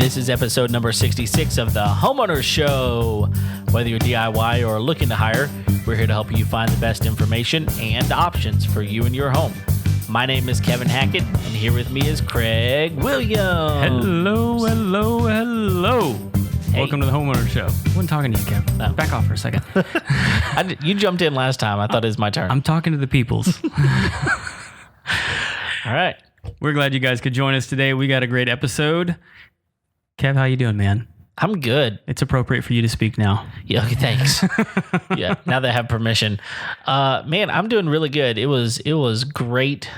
This is episode number 66 of the Homeowners Show. Whether you're DIY or looking to hire, we're here to help you find the best information and options for you and your home. My name is Kevin Hackett, and here with me is Craig Williams. Hello. Hey. Welcome to the Homeowners Show. I wasn't talking to you, Kevin. No. Back off for a second. You jumped in last time. I thought it was my turn. I'm talking to the peoples. All right. We're glad you guys could join us today. We got a great episode. Kev, how you doing, man? I'm good. It's appropriate for you to speak now. Yeah, okay, thanks. Yeah, now that I have permission. Man, I'm doing really good. It was great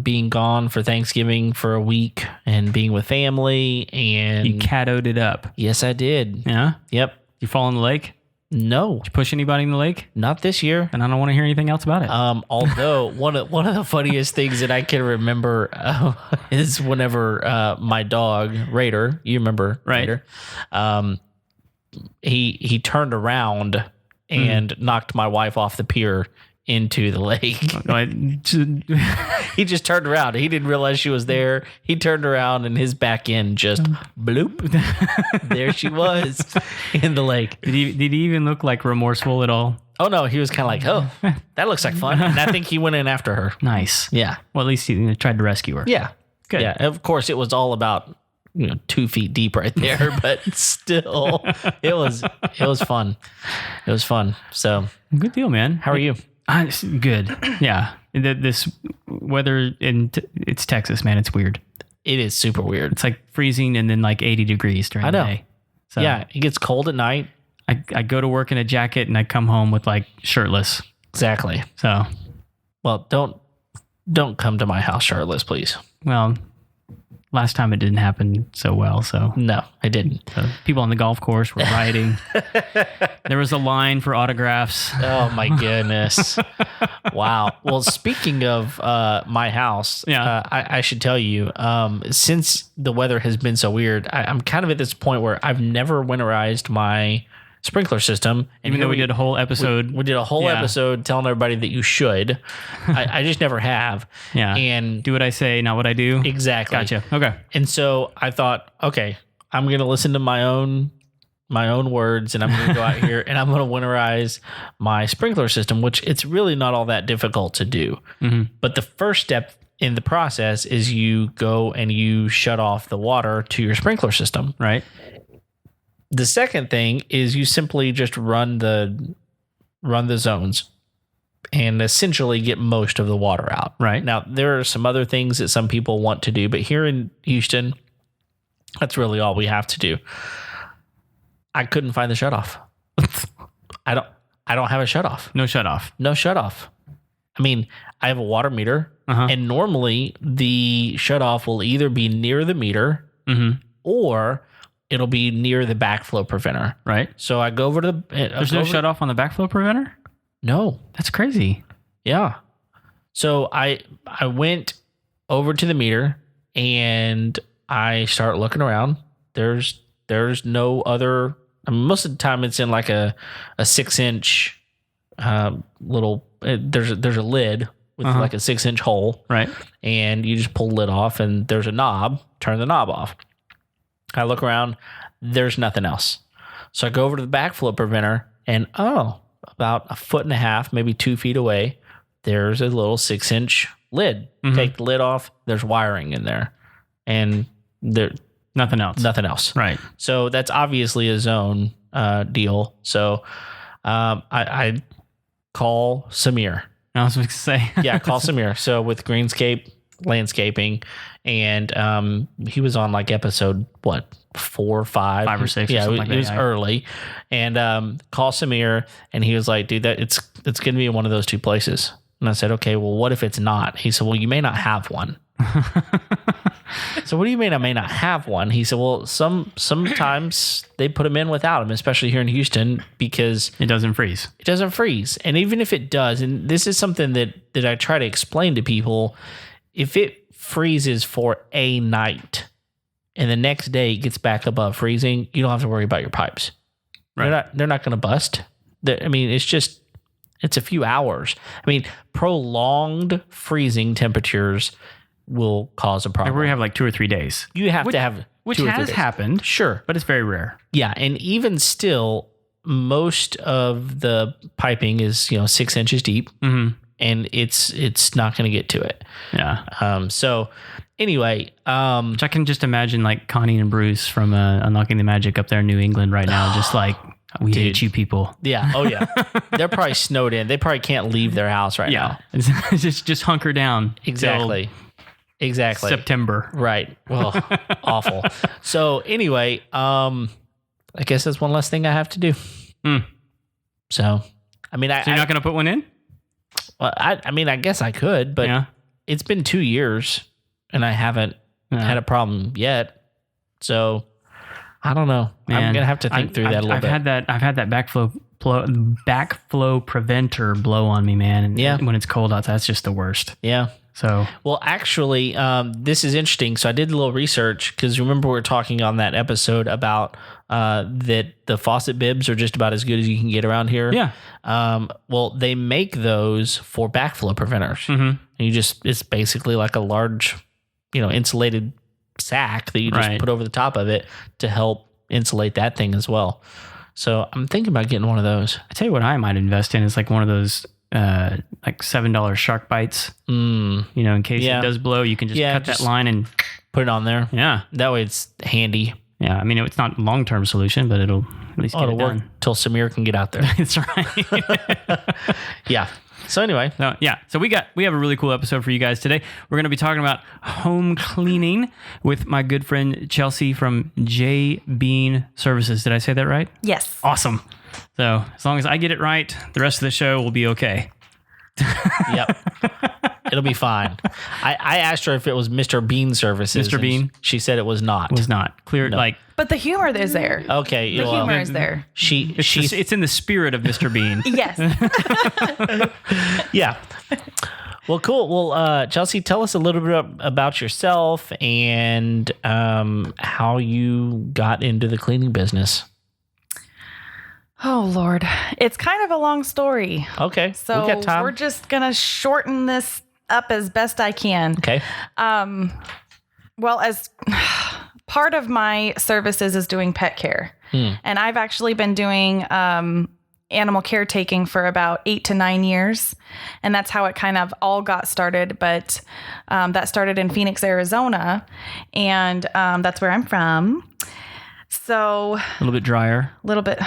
being gone for Thanksgiving for a week and being with family. And You caddoed it up. Yes, I did. Yeah? Yep. You fall in the lake? No, Did you push anybody in the lake? not this year. And I don't want to hear anything else about it. Although one of the funniest things that I can remember is whenever my dog Raider, you remember Right. Raider, he turned around and knocked my wife off the pier into the lake. He just turned around. He didn't realize she was there. He turned around and his back end just bloop. There she was in the lake. Did he even look like remorseful at all? Oh no, he was kind of like, oh, that looks like fun. And I think he went in after her. Nice. Yeah. Well, at least he tried to rescue her. Yeah. Good. Yeah. Of course, it was all about 2 feet deep right there, but still, it was fun. It was fun. So, Good deal, man. how are you? Good. Yeah. This weather it's Texas, man. It's weird. It is super weird. It's like freezing and then like 80 degrees during I know. the day. So Yeah, it gets cold at night. I go to work in a jacket and I come home with like shirtless. Exactly. So, Well, don't come to my house shirtless, please. well, last time it didn't happen so well. So No, I didn't. people on the golf course were rioting. There was a line for autographs. Oh my goodness. Wow. Well, speaking of my house, Yeah. I should tell you, since the weather has been so weird, I'm kind of at this point where I've never winterized my sprinkler system. And Even here though we did a whole episode. we did a whole Yeah. episode telling everybody that you should. I just never have. Yeah. And Do what I say, not what I do. exactly. Gotcha. Okay. And so I thought, okay, I'm going to listen to my own words, and I'm going to go out here and I'm going to winterize my sprinkler system, which it's really not all that difficult to do. Mm-hmm. But the first step in the process is you go and you shut off the water to your sprinkler system. Right. The second thing is you simply just run the zones and essentially get most of the water out. Right. Now, there are some other things that some people want to do, but here in Houston, that's really all we have to do. I couldn't find the shutoff. I don't have a shutoff. No shut off. No shutoff. I mean, I have a water meter, and normally the shutoff will either be near the meter or it'll be near the backflow preventer. Right. So I go over to the... There's no shut off on the backflow preventer? No. That's crazy. Yeah. So I went over to the meter and I start looking around. There's no other... I mean, most of the time it's in like a 6-inch little... There's a lid with like a 6-inch hole. Right. And you just pull the lid off and there's a knob. Turn the knob off. I look around. There's nothing else. So I go over to the backflow preventer and about 1.5 feet, maybe 2 feet away, there's a little 6-inch lid. Take the lid off. There's wiring in there. And there... Nothing else. Nothing else. Right. So that's obviously a zone deal. So I call Samir. I was going to say. Yeah, call Samir. So with Greenscape Landscaping, and he was on like episode 4 or 5, 5 or 6. Yeah, or something like it was that, early. And call Samir, and he was like, "Dude, it's going to be in one of those two places." And I said, "Okay, well, what if it's not?" He said, "Well, you may not have one." So what do you mean I may not have one? He said, well, sometimes they put them in without them, especially here in Houston, because it doesn't freeze. It doesn't freeze. And even if it does, and this is something that I try to explain to people, if it freezes for a night and the next day it gets back above freezing, you don't have to worry about your pipes. Right. They're not going to bust. It's a few hours. I mean, prolonged freezing temperatures will cause a problem. We have like 2 or 3 days. You have to have Which 2 or 3 has days. happened. Sure. But it's very rare. Yeah. And even still, most of the piping is, 6 inches deep. Mm-hmm. And it's not going to get to it. Yeah. So anyway, Which I can just imagine like Connie and Bruce from Unlocking the Magic up there in New England right now, just like, we hate you people. yeah. Oh yeah. They're probably snowed in. They probably can't leave their house right now. just hunker down. Exactly. Exactly. September. Right. Well, awful. So anyway, I guess that's one less thing I have to do. So, I mean, So you're not going to put one in? Well, I mean, I guess I could, but it's been 2 years and I haven't had a problem yet. So I don't know. Man, I'm gonna have to think through that a little bit. I've had that backflow preventer blow on me, man. And when it's cold outside, that's just the worst. Yeah. So, well, actually, this is interesting. So I did a little research because remember we were talking on that episode about that the faucet bibs are just about as good as you can get around here. Yeah. Well, they make those for backflow preventers. And it's basically like a large, insulated sack that you just put over the top of it to help insulate that thing as well. So I'm thinking about getting one of those. I tell you what I might invest in is like one of those like $7 shark bites. In case it does blow, you can just cut that line and put it on there. Yeah. That way it's handy. Yeah. I mean, it's not a long-term solution, but it'll at least get it work done. Till Samir can get out there. That's right. Yeah. So anyway. So we have a really cool episode for you guys today. We're going to be talking about home cleaning with my good friend Chelsea from J Bean Services. Did I say that right? Yes. Awesome. So as long as I get it right, the rest of the show will be okay. Yep. It'll be fine. I asked her if it was Mr. Bean Services. Mr. Bean? She said it was not. It was not. Clear, No. But the humor is there. Okay. The humor is there. It's in the spirit of Mr. Bean. Yes. Yeah. Well, cool. Well, Chelsea, tell us a little bit about yourself and how you got into the cleaning business. Oh, Lord. It's kind of a long story. Okay. So we got time. we're just going to shorten this up as best I can. Okay. Well, as part of my services is doing pet care. And I've actually been doing animal caretaking for about 8 to 9 years. And that's how it kind of all got started. But that started in Phoenix, Arizona. And that's where I'm from. So A little bit drier. a little bit.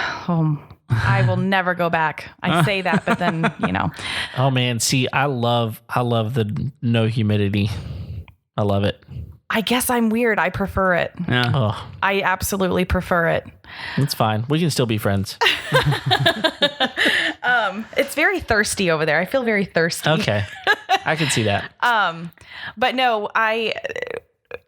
I will never go back. I say that, but then, Oh man, see, I love the no humidity. I love it. I guess I'm weird. I prefer it. Yeah. Oh, I absolutely prefer it. it's fine. We can still be friends. It's very thirsty over there. I feel very thirsty. Okay. I can see that. But no,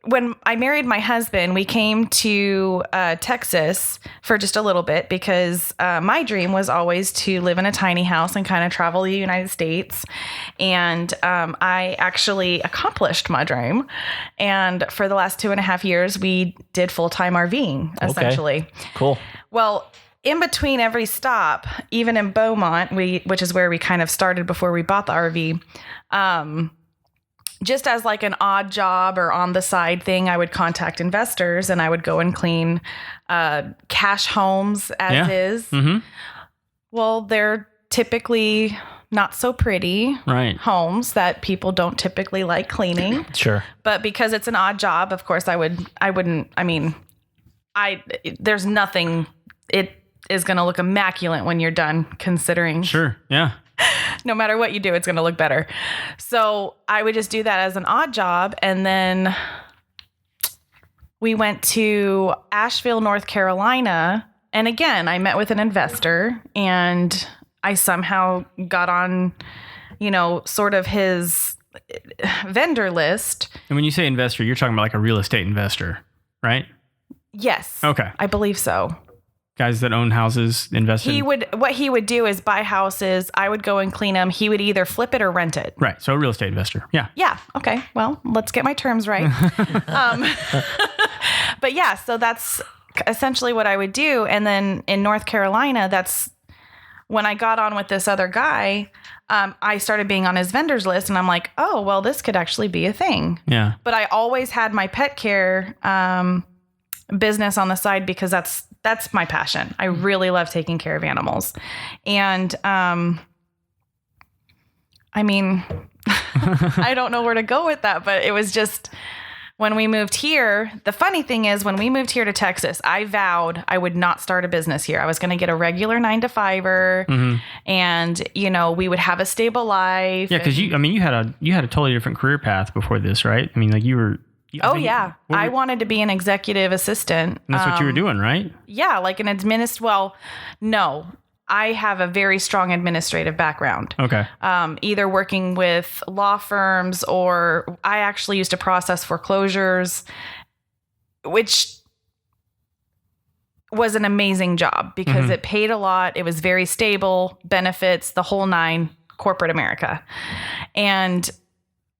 when I married my husband, we came to Texas for just a little bit because my dream was always to live in a tiny house and kind of travel the United States. And I actually accomplished my dream. And for the last 2.5 years, we did full-time RVing, essentially. Okay. Cool. Well, in between every stop, even in Beaumont, which is where we kind of started before we bought the RV, just as like an odd job or on the side thing, I would contact investors and I would go and clean cash homes as is. Mm-hmm. Well, they're typically not so pretty homes that people don't typically like cleaning. Sure. But because it's an odd job, of course, there's nothing, it is going to look immaculate when you're done, considering. Sure. Yeah. No matter what you do, it's going to look better. So I would just do that as an odd job. And then we went to Asheville, North Carolina. And again, I met with an investor and I somehow got on, sort of his vendor list. And when you say investor, you're talking about like a real estate investor, right? Yes. Okay. I believe so. Guys that own houses, invest in... What he would do is buy houses. I would go and clean them. He would either flip it or rent it. Right. So a real estate investor. Yeah. Yeah. Okay. Well, let's get my terms right. But yeah, so that's essentially what I would do. And then in North Carolina, that's when I got on with this other guy, I started being on his vendors list and I'm like, oh, well, this could actually be a thing. Yeah. But I always had my pet care, business on the side because that's my passion. I really love taking care of animals. And I mean, I don't know where to go with that, but it was just when we moved here. The funny thing is, when we moved here to Texas, I vowed I would not start a business here. I was going to get a regular 9-to-5er, and we would have a stable life. Yeah, because you had a totally different career path before this, right? I mean, like you were. I wanted to be an executive assistant. And that's what you were doing, right? Yeah, like an no. I have a very strong administrative background. Okay. Either working with law firms, or I actually used to process foreclosures, which was an amazing job because it paid a lot. It was very stable, benefits, the whole nine, corporate America. And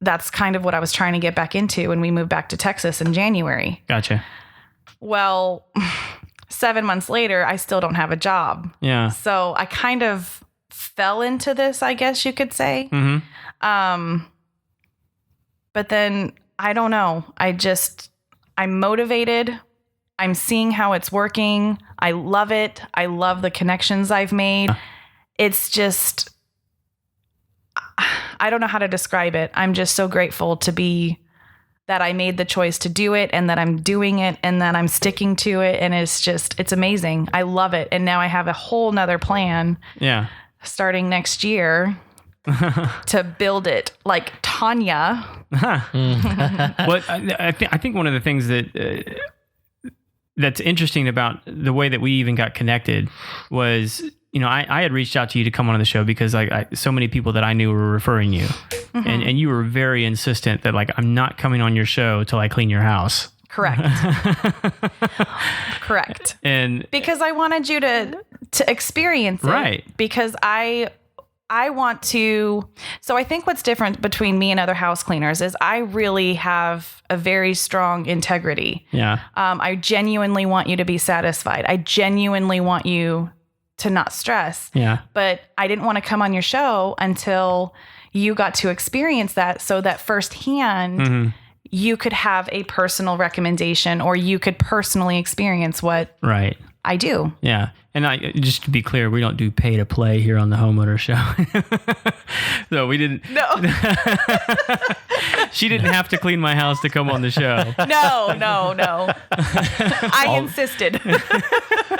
that's kind of what I was trying to get back into when we moved back to Texas in January. Gotcha. Well, 7 months later, I still don't have a job. Yeah. So I kind of fell into this, I guess you could say. But then I don't know. I'm motivated. I'm seeing how it's working. I love it. I love the connections I've made. It's just, I don't know how to describe it. I'm just so grateful to be that I made the choice to do it, and that I'm doing it, and that I'm sticking to it. And it's amazing. I love it. And now I have a whole nother plan. Yeah. Starting next year to build it like Tanya. Well, I think one of the things that's interesting about the way that we even got connected was, I had reached out to you to come on the show because so many people that I knew were referring you, and you were very insistent that I'm not coming on your show till I clean your house. Correct. Correct. And because I wanted you to experience it. Right. Because I want to. So I think what's different between me and other house cleaners is I really have a very strong integrity. Yeah. I genuinely want you to be satisfied. I genuinely want you to not stress. Yeah. But I didn't want to come on your show until you got to experience that, so that firsthand you could have a personal recommendation, or you could personally experience what I do. Yeah. And just to be clear, we don't do pay to play here on the Homeowner Show. So we didn't. No. She didn't have to clean my house to come on the show. No. I insisted.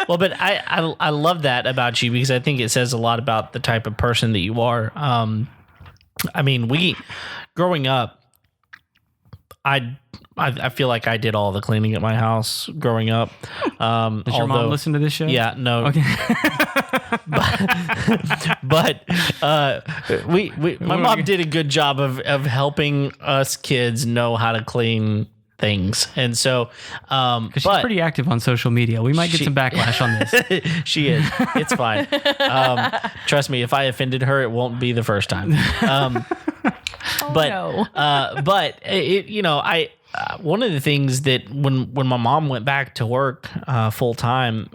Well, but I love that about you, because I think it says a lot about the type of person that you are. Growing up, I feel like I did all the cleaning at my house growing up. Does your mom listen to this show? Yeah, no. Okay. but my mom did a good job of helping us kids know how to clean things. And so, she's pretty active on social media. We might get some backlash on this. She is. It's fine. Trust me, if I offended her, it won't be the first time. But one of the things that when my mom went back to work full time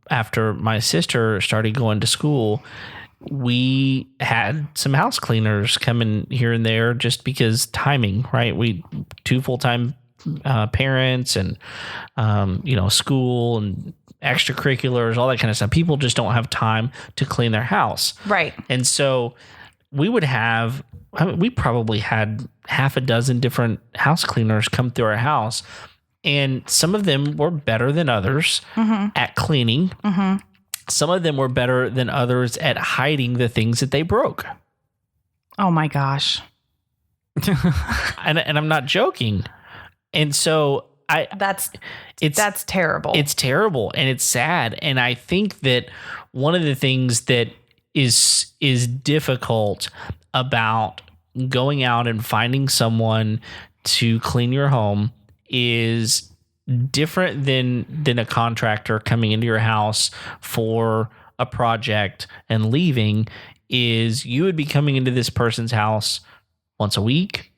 after my sister started going to school, we had some house cleaners come in here and there just because timing, right? We 2 full-time parents and school and extracurriculars, all that kind of stuff. People just don't have time to clean their house. Right. And so we probably had half a dozen different house cleaners come through our house, and some of them were better than others at cleaning. Some of them were better than others at hiding the things that they broke. Oh my gosh. And I'm not joking. And so that's terrible. It's terrible, and it's sad. And I think that one of the things that is difficult about going out and finding someone to clean your home is different than a contractor coming into your house for a project and leaving. Is you would be coming into this person's house once a week,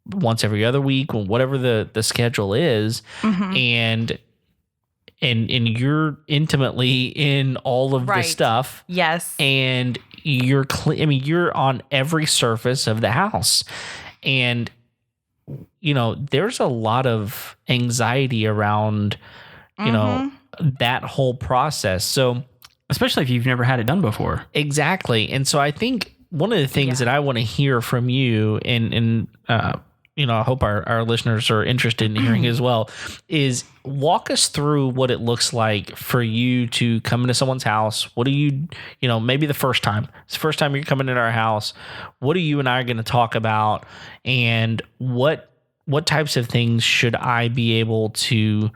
once every other week, whatever the schedule is, and you're intimately in all of the stuff. Yes. And you're on every surface of the house. And there's a lot of anxiety around, that whole process. So especially if you've never had it done before. exactly. And so I think one of the things that I want to hear from you and I hope our listeners are interested in hearing as well, is walk us through what it looks like for you to come into someone's house. What do you, maybe the first time. It's the first time you're coming into our house. What are you and I going to talk about? And what types of things should I be able to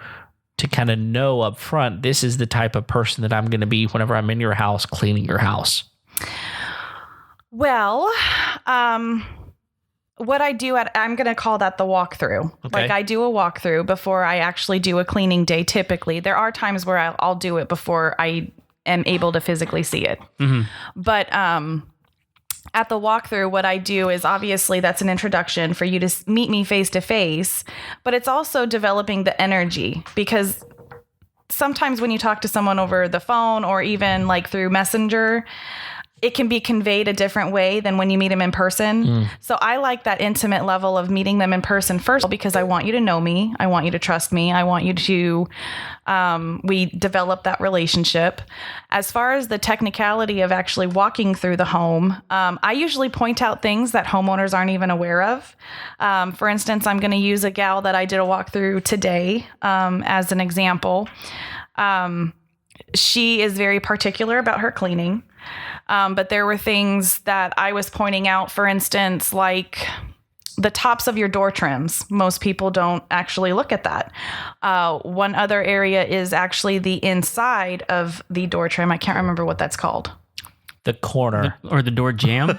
kind of know up front? This is the type of person that I'm going to be whenever I'm in your house, cleaning your house. Well, what I do I'm going to call that the walkthrough. Okay. Like I do a walkthrough before I actually do a cleaning day. Typically, there are times where I'll do it before I am able to physically see it. Mm-hmm. But at the walkthrough, what I do is obviously that's an introduction for you to meet me face to face, but it's also developing the energy, because sometimes when you talk to someone over the phone or even like through Messenger, it can be conveyed a different way than when you meet them in person. So I like that intimate level of meeting them in person first, because I want you to know me. I want you to trust me. I want you to, we develop that relationship. As far as the technicality of actually walking through the home, I usually point out things that homeowners aren't even aware of. For instance, I'm going to use a gal that I did a walkthrough today as an example. She is very particular about her cleaning. But there were things that I was pointing out, for instance, like the tops of your door trims. Most people don't actually look at that. One other area is actually the inside of the door trim. I can't remember what that's called. The corner. Or the door jamb.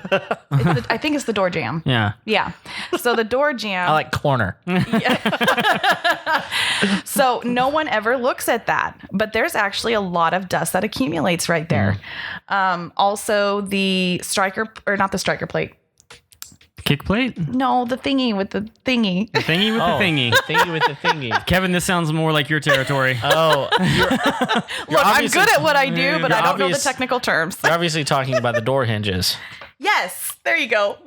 I think it's the door jamb. Yeah. Yeah. So the door jamb. I like corner. So no one ever looks at that, but there's actually a lot of dust that accumulates right there. Also the not the striker plate. Kick plate? No, the thingy with the thingy. The thingy with the thingy. Thingy with the thingy. Kevin, this sounds more like your territory. Oh, Look, I'm good at what I do, but I don't know the technical terms. You're obviously talking about the door hinges. Yes, there you go.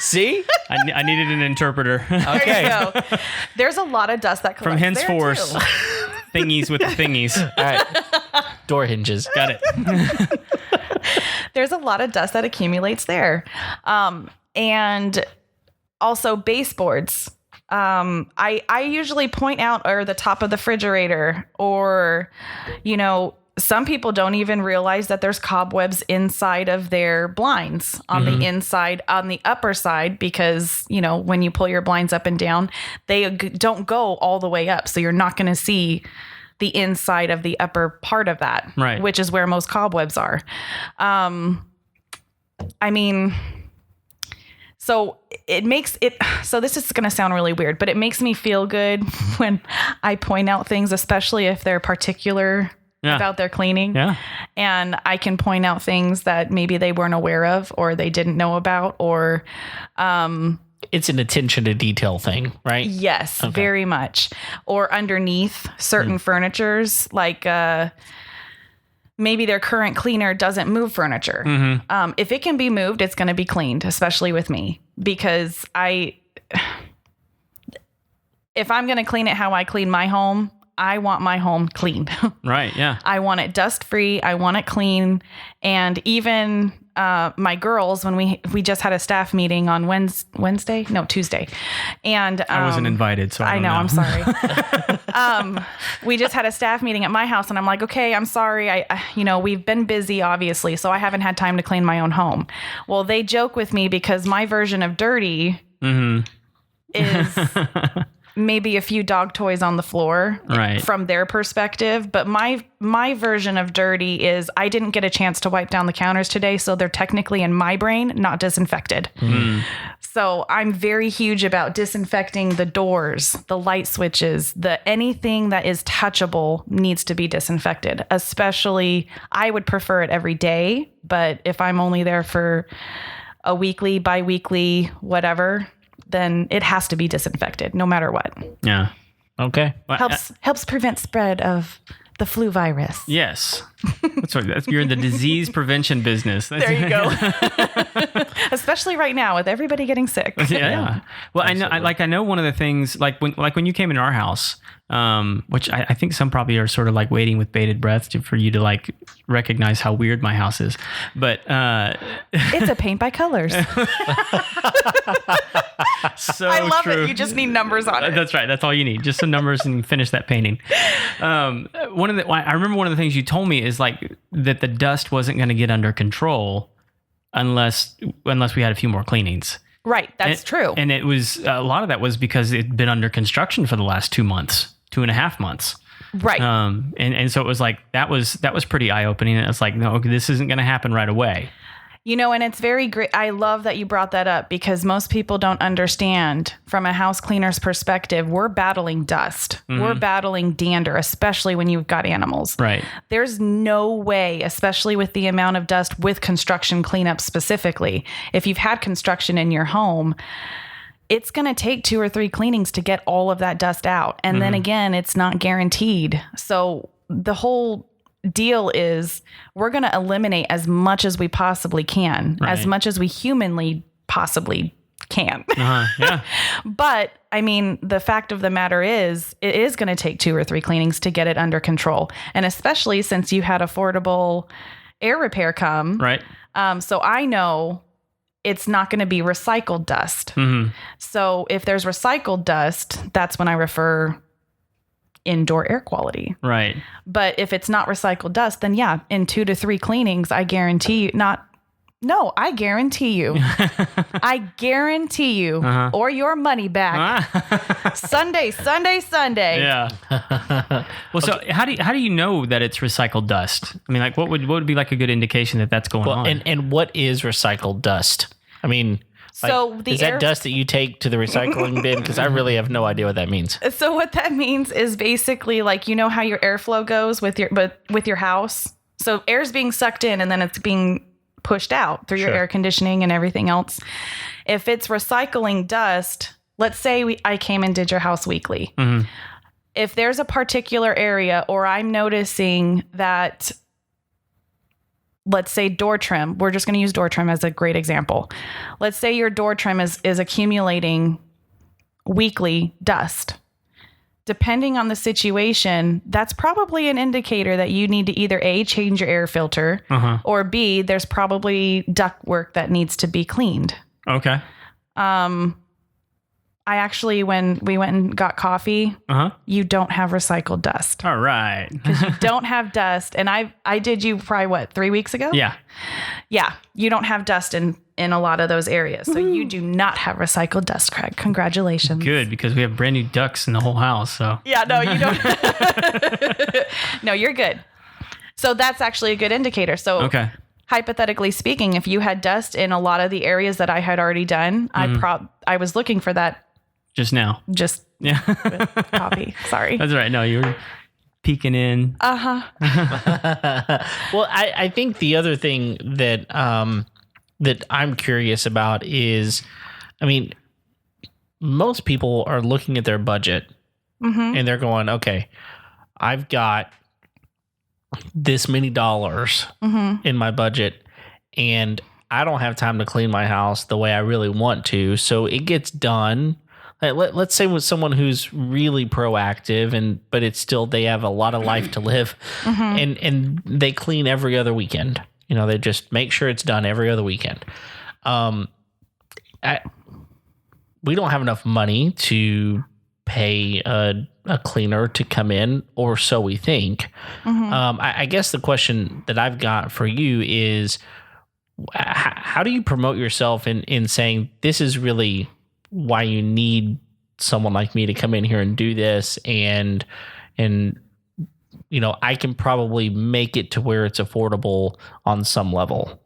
See? I needed an interpreter. There you go. There's a lot of dust that collects From henceforth, thingies with the thingies. All right. Door hinges. Got it. There's a lot of dust that accumulates there. And also baseboards. I usually point out or the top of the refrigerator, or, some people don't even realize that there's cobwebs inside of their blinds on the inside, on the upper side, because, when you pull your blinds up and down, they don't go all the way up. So you're not going to see the inside of the upper part of that, right, which is where most cobwebs are. So so this is going to sound really weird, but it makes me feel good when I point out things, especially if they're particular about their cleaning. Yeah. And I can point out things that maybe they weren't aware of, or they didn't know about, or, it's an attention to detail thing, right? Yes, very much. Or underneath certain furnitures, like, maybe their current cleaner doesn't move furniture. If it can be moved, it's going to be cleaned, especially with me, because if I'm going to clean it how I clean my home, I want my home clean. Right. Yeah. I want it dust free. I want it clean. And even my girls, when we just had a staff meeting on Tuesday. And I wasn't invited, so I don't know. I'm sorry. We just had a staff meeting at my house, and I'm like, okay, I'm sorry. We've been busy, obviously, so I haven't had time to clean my own home. Well, they joke with me because my version of dirty is maybe a few dog toys on the floor, right, from their perspective. But my version of dirty is I didn't get a chance to wipe down the counters today, so they're technically in my brain not disinfected. So I'm very huge about disinfecting the doors, the light switches, anything that is touchable needs to be disinfected. Especially, I would prefer it every day, but if I'm only there for a weekly, bi-weekly, whatever, then it has to be disinfected no matter what. Yeah. Okay. Helps prevent spread of The flu virus. Yes. You're in the disease prevention business. There you go. Especially right now with everybody getting sick. Yeah. Well, I know one of the things, like when you came into our house, which I think some probably are sort of like waiting with bated breath for you to like recognize how weird my house is. But it's a paint by colors. So I love true. it. You just need numbers on it. That's right. That's all you need. Just some numbers and finish that painting. I remember one of the things you told me is like that the dust wasn't going to get under control unless we had a few more cleanings. Right. That's true. And it was a lot of that was because it'd been under construction for the last 2.5 months. Right. And so it was like that was pretty eye opening. It's like, no, this isn't going to happen right away. You know, and it's very great. I love that you brought that up because most people don't understand from a house cleaner's perspective, we're battling dust. Mm-hmm. We're battling dander, especially when you've got animals. Right. There's no way, especially with the amount of dust with construction cleanup specifically, if you've had construction in your home, it's going to take 2 or 3 cleanings to get all of that dust out. And then again, it's not guaranteed. So the whole deal is we're going to eliminate as much as we possibly can, as much as we humanly possibly can. Yeah. But I mean, the fact of the matter is it is going to take 2 or 3 cleanings to get it under control. And especially since you had affordable air repair come. Right. So I know it's not going to be recycled dust. Mm-hmm. So if there's recycled dust, that's when I refer indoor air quality. Right. But if it's not recycled dust, then yeah, in 2 to 3 cleanings, I guarantee you I guarantee you, or your money back. Sunday. Yeah. Well, so how do you know that it's recycled dust? I mean, like what would be like a good indication that that's going on? And what is recycled dust? I mean, so is that dust that you take to the recycling bin? Because I really have no idea what that means. So what that means is basically like, you know how your airflow goes with your house. So air's being sucked in and then it's being pushed out through your air conditioning and everything else. If it's recycling dust, let's say I came and did your house weekly. Mm-hmm. If there's a particular area or I'm noticing that, let's say door trim, we're just going to use door trim as a great example. Let's say your door trim is accumulating weekly dust. Depending on the situation, that's probably an indicator that you need to either A, change your air filter, or B, there's probably duct work that needs to be cleaned. Okay. I actually, when we went and got coffee, you don't have recycled dust. All right. Because you don't have dust. And I did you probably 3 weeks ago? Yeah. Yeah. You don't have dust in a lot of those areas. So you do not have recycled dust, Craig. Congratulations. Good, because we have brand new ducks in the whole house. So yeah, no, you don't. No, you're good. So that's actually a good indicator. So hypothetically speaking, if you had dust in a lot of the areas that I had already done, I was looking for that. Just now. Copy. Sorry. That's right. No, you were peeking in. Well, I think the other thing that that I'm curious about is, I mean, most people are looking at their budget and they're going, okay, I've got this many dollars in my budget and I don't have time to clean my house the way I really want to. So it gets done. Let's say with someone who's really proactive but it's still, they have a lot of life to live and they clean every other weekend. You know, they just make sure it's done every other weekend. We don't have enough money to pay a cleaner to come in, or so we think. I guess the question that I've got for you is, how do you promote yourself in saying this is really why you need someone like me to come in here and do this, and you know, I can probably make it to where it's affordable on some level.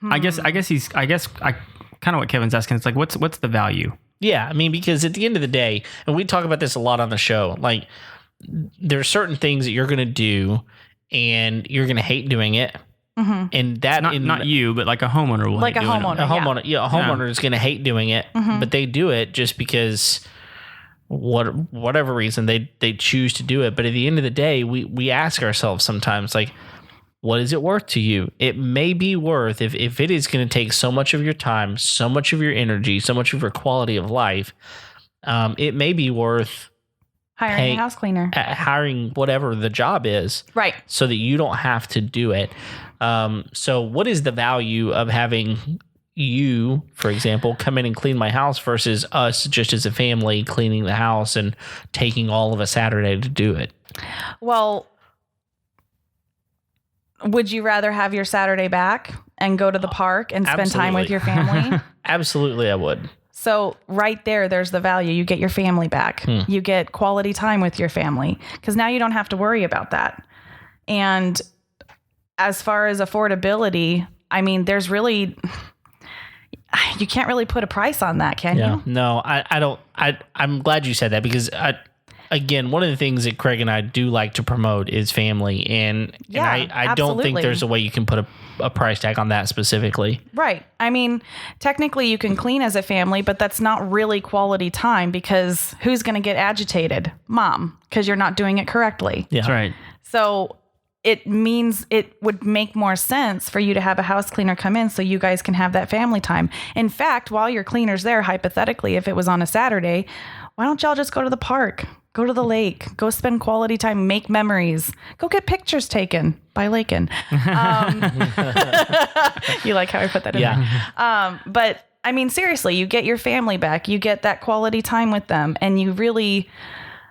I guess kind of what Kevin's asking. It's like, what's the value? Yeah. I mean, because at the end of the day, and we talk about this a lot on the show, like there are certain things that you're going to do and you're going to hate doing it. And that not you, but like a homeowner will. Like a homeowner. A homeowner is going to hate doing it, but they do it just because whatever reason they choose to do it. But at the end of the day, we ask ourselves sometimes, like, what is it worth to you? It may be worth, if it is going to take so much of your time, so much of your energy, so much of your quality of life, it may be worth hiring a house cleaner, hiring whatever the job is, right? So that you don't have to do it. So what is the value of having you, for example, come in and clean my house versus us just as a family cleaning the house and taking all of a Saturday to do it? Well, would you rather have your Saturday back and go to the park and spend time with your family? Absolutely, I would. So right there's the value. You get your family back. You get quality time with your family because now you don't have to worry about that. And as far as affordability, I mean, there's really, you can't really put a price on that, can you? No, I don't. I'm glad you said that because again, one of the things that Craig and I do like to promote is family. And I don't think there's a way you can put a price tag on that specifically. Right. I mean, technically you can clean as a family, but that's not really quality time because who's going to get agitated? Mom, because you're not doing it correctly. Yeah. That's right. So it means it would make more sense for you to have a house cleaner come in so you guys can have that family time. In fact, while your cleaner's there, hypothetically, if it was on a Saturday, why don't y'all just go to the park? Go to the lake, go spend quality time, make memories, go get pictures taken by Lakin. You like how I put that in there? But I mean, seriously, you get your family back, you get that quality time with them. And you really,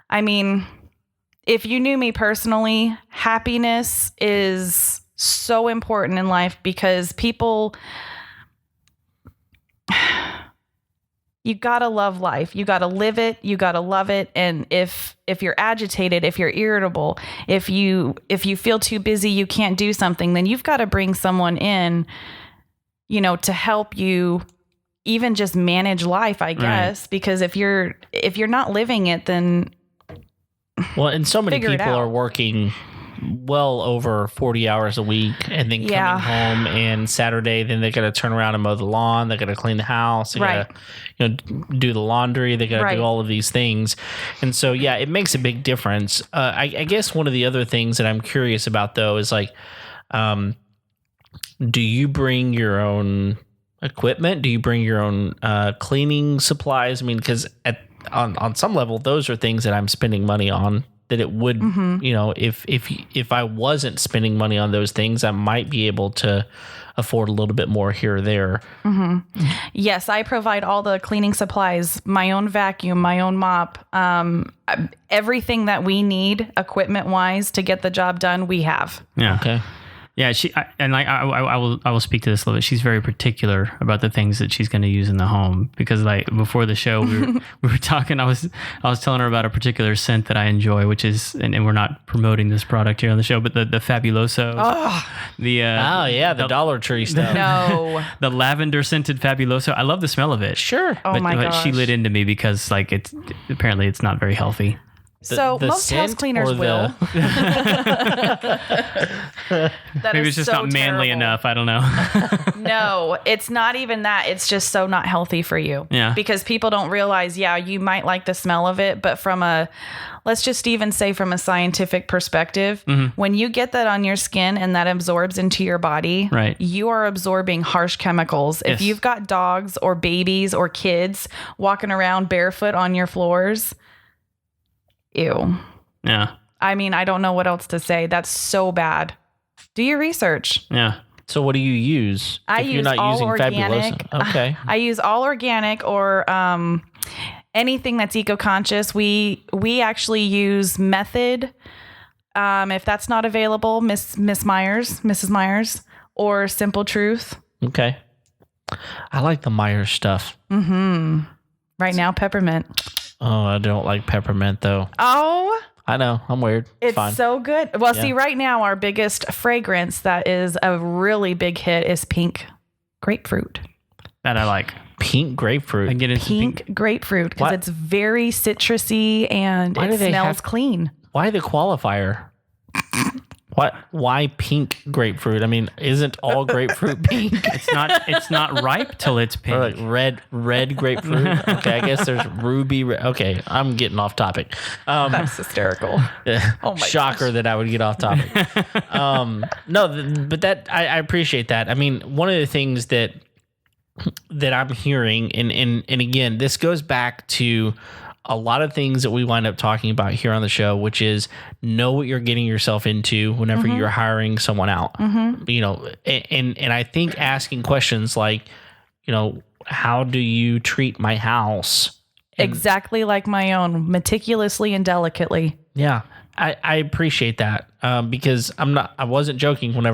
I mean, if you knew me personally, happiness is so important in life because people, you gotta love life. You gotta live it. You gotta love it. And if you're agitated, if you're irritable, if you feel too busy, you can't do something, then you've got to bring someone in, to help you even just manage life, I guess. Right. Because if you're not living it, then and so many people are working well over 40 hours a week and then coming home and Saturday, then they got to turn around and mow the lawn. They got to clean the house. They got to, do the laundry. They got to do all of these things. And so, it makes a big difference. I guess one of the other things that I'm curious about though is like, do you bring your own equipment? Do you bring your own cleaning supplies? I mean, because on some level, those are things that I'm spending money on that it would, if I wasn't spending money on those things, I might be able to afford a little bit more here or there. Mm-hmm. Yes, I provide all the cleaning supplies, my own vacuum, my own mop, everything that we need equipment wise to get the job done, we have. Yeah. Okay. Yeah, I will speak to this a little bit. She's very particular about the things that she's going to use in the home because, like, before the show, we were talking. I was telling her about a particular scent that I enjoy, which is, and we're not promoting this product here on the show, but the Fabuloso. Oh, the Dollar Tree stuff. No, the lavender scented Fabuloso. I love the smell of it. Sure. Oh my gosh. But she lit into me because, like, apparently it's not very healthy. So most house cleaners will. Maybe it's just not manly enough. I don't know. No, it's not even that. It's just so not healthy for you. Yeah. Because people don't realize, you might like the smell of it, but let's just even say from a scientific perspective, when you get that on your skin and that absorbs into your body, you are absorbing harsh chemicals. Yes. If you've got dogs or babies or kids walking around barefoot on your floors, ew. Yeah. I mean, I don't know what else to say. That's so bad. Do your research. Yeah. So what do you use? I if use you're not all using organic. Fabuloso? Okay. I use all organic or anything that's eco-conscious. We actually use Method. If that's not available, Mrs. Myers, or Simple Truth. Okay. I like the Myers stuff. Mm-hmm. Right now, peppermint. Oh, I don't like peppermint though. Oh. I know. I'm weird. It's fine. So good. Well, see, right now, our biggest fragrance that is a really big hit is pink grapefruit. That I like. Pink grapefruit. I get into pink grapefruit because it's very citrusy and it smells clean. Why the qualifier? Why pink grapefruit? I mean, isn't all grapefruit pink? It's not ripe till it's pink. Or like red grapefruit. Okay, I guess there's ruby. Okay, I'm getting off topic. That's hysterical. Oh my Shocker that I would get off topic. But that I appreciate that. I mean, one of the things that I'm hearing, and again, this goes back to a lot of things that we wind up talking about here on the show, which is know what you're getting yourself into whenever you're hiring someone out. You know, and I think asking questions like, you know, how do you treat my house? Exactly like my own, meticulously and delicately. Yeah, I appreciate that because I wasn't joking when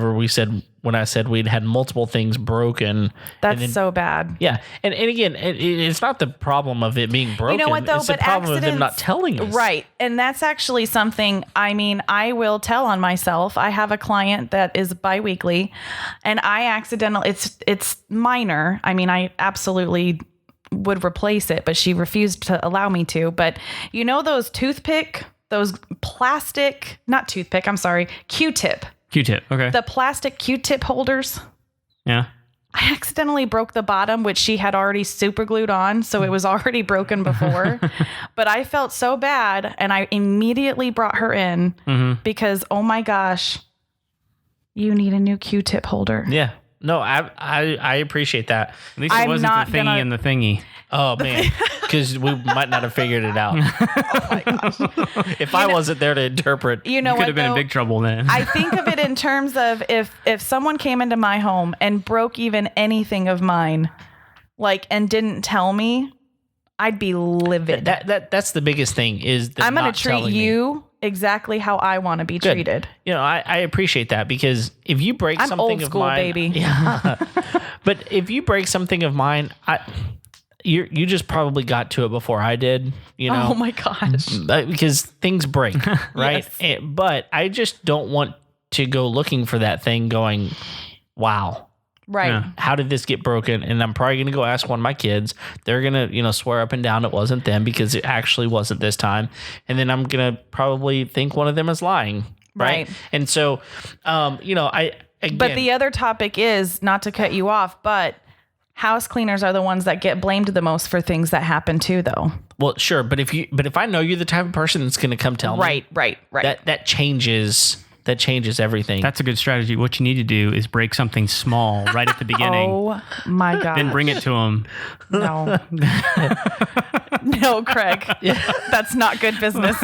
I said we'd had multiple things broken. That's so bad. Yeah, and again, it's not the problem of it being broken. You know what though? It's the problem of them not telling us. Right, and that's actually something. I mean, I will tell on myself. I have a client that is biweekly, and I accidentally. It's minor. I mean, I absolutely would replace it, but she refused to allow me to. But you know those those plastic, not toothpick, I'm sorry, Q-tip. Q-tip, okay. The plastic Q-tip holders. Yeah. I accidentally broke the bottom, which she had already super glued on, so it was already broken before. But I felt so bad, and I immediately brought her in because, oh my gosh, you need a new Q-tip holder. Yeah. No, I appreciate that. At least it wasn't the thingy and the thingy. Oh, man. Because we might not have figured it out. Oh, my gosh. If I wasn't there to interpret. You know you could have been in big trouble then. I think of it in terms of if someone came into my home and broke even anything of mine, like, and didn't tell me, I'd be livid. That's the biggest thing is that I'm going to treat you exactly how I want to be treated. You know, I appreciate that because if you break I'm something old of school, mine, baby. Yeah. But if you break something of mine, you just probably got to it before I did. You know, oh my gosh, because things break, right? Yes. But I just don't want to go looking for that thing. Going, wow. Right. Yeah. How did this get broken? And I'm probably going to go ask one of my kids. They're going to, swear up and down it wasn't them because it actually wasn't this time. And then I'm going to probably think one of them is lying. Right. And so, again, but the other topic is, not to cut you off, but house cleaners are the ones that get blamed the most for things that happen too, though. Well, sure. But if I know you're the type of person that's going to come tell me. Right. That changes everything. That's a good strategy. What you need to do is break something small right at the beginning. Oh my God. Then bring it to them. No. No, Craig. That's not good business.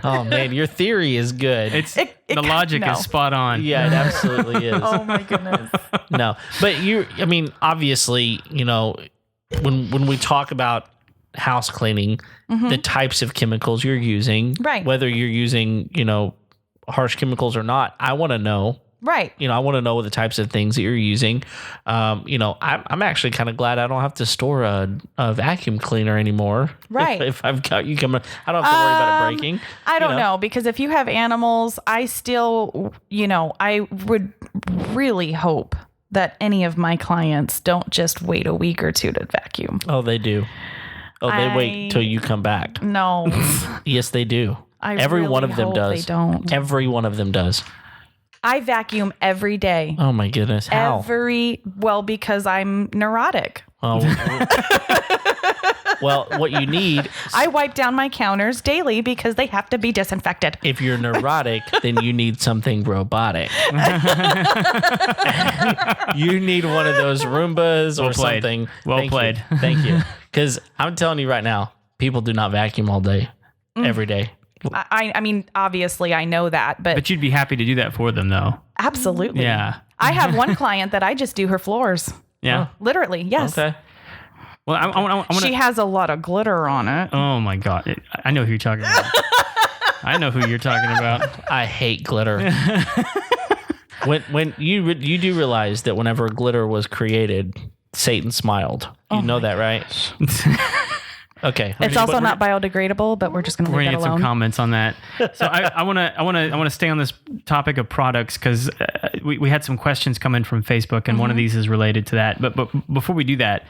Oh man, your theory is good. The logic is spot on. Yeah, it absolutely is. Oh my goodness. No, but obviously, when we talk about house cleaning, the types of chemicals you're using, right? Whether you're using, harsh chemicals or not, I want to know. Right. I want to know the types of things that you're using. I'm actually kind of glad I don't have to store a vacuum cleaner anymore. Right. If I've got you coming, I don't have to worry about it breaking. I don't know, because if you have animals, I still, I would really hope that any of my clients don't just wait a week or two to vacuum. Oh, they do. Oh, they wait till you come back. No. Yes, they do. Every one of them hope does. They don't. Every one of them does. I vacuum every day. Oh my goodness. How? Because I'm neurotic. Oh. Well, what you need. I wipe down my counters daily because they have to be disinfected. If you're neurotic, then you need something robotic. You need one of those Roombas or something. Well played. Thank you. Because I'm telling you right now, people do not vacuum all day, every day. I mean, obviously, I know that, but you'd be happy to do that for them, though. Absolutely. Yeah. I have one client that I just do her floors. Yeah. Literally, yes. Okay. Well, I want to. She has a lot of glitter on it. Oh my God! I know who you're talking about. I know who you're talking about. I hate glitter. When you do realize that whenever glitter was created, Satan smiled. You know that, right? Okay. It's also not biodegradable, but we're just going to leave that alone. We're going to get some comments on that. So I want to stay on this topic of products because we had some questions come in from Facebook, and one of these is related to that. But before we do that,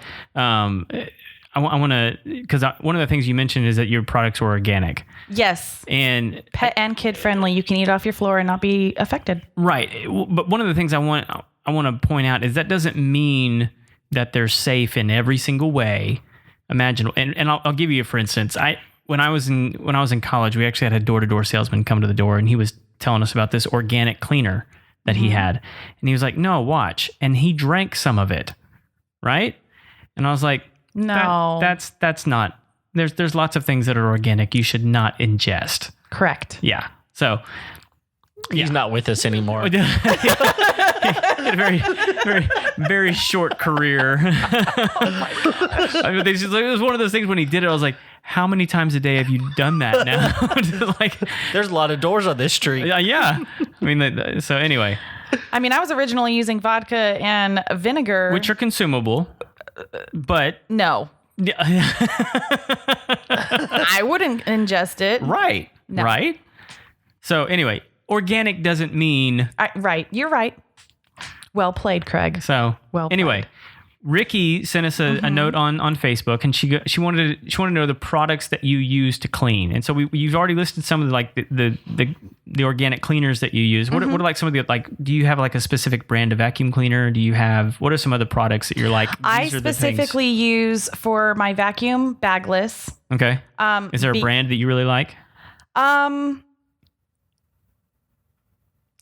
want to, because one of the things you mentioned is that your products were organic. Yes. And pet and kid friendly. You can eat off your floor and not be affected. Right. But one of the things I want to point out is that doesn't mean that they're safe in every single way imaginable. And I'll give you, for instance, when I was in college, we actually had a door-to-door salesman come to the door, and he was telling us about this organic cleaner that he had. And he was like, no, watch. And he drank some of it. Right. And I was like, no, that's not, there's lots of things that are organic you should not ingest. Correct. Yeah. So he's not with us anymore. He had a very, very, very short career. I mean, it was one of those things when he did it, I was like, how many times a day have you done that now? Like, there's a lot of doors on this street. Yeah. I mean, so anyway. I mean, I was originally using vodka and vinegar. Which are consumable, but... No. I wouldn't ingest it. Right. No. Right. So anyway, organic doesn't mean... right. You're right. Well played, Craig. So anyway, Ricky sent us a note on Facebook, and she wanted to know the products that you use to clean. And so you've already listed some of the organic cleaners that you use. What are like some of the, like, do you have like a specific brand of vacuum cleaner? What are some other products that you're like, I specifically use for my vacuum bagless. Okay. Is there a brand that you really like?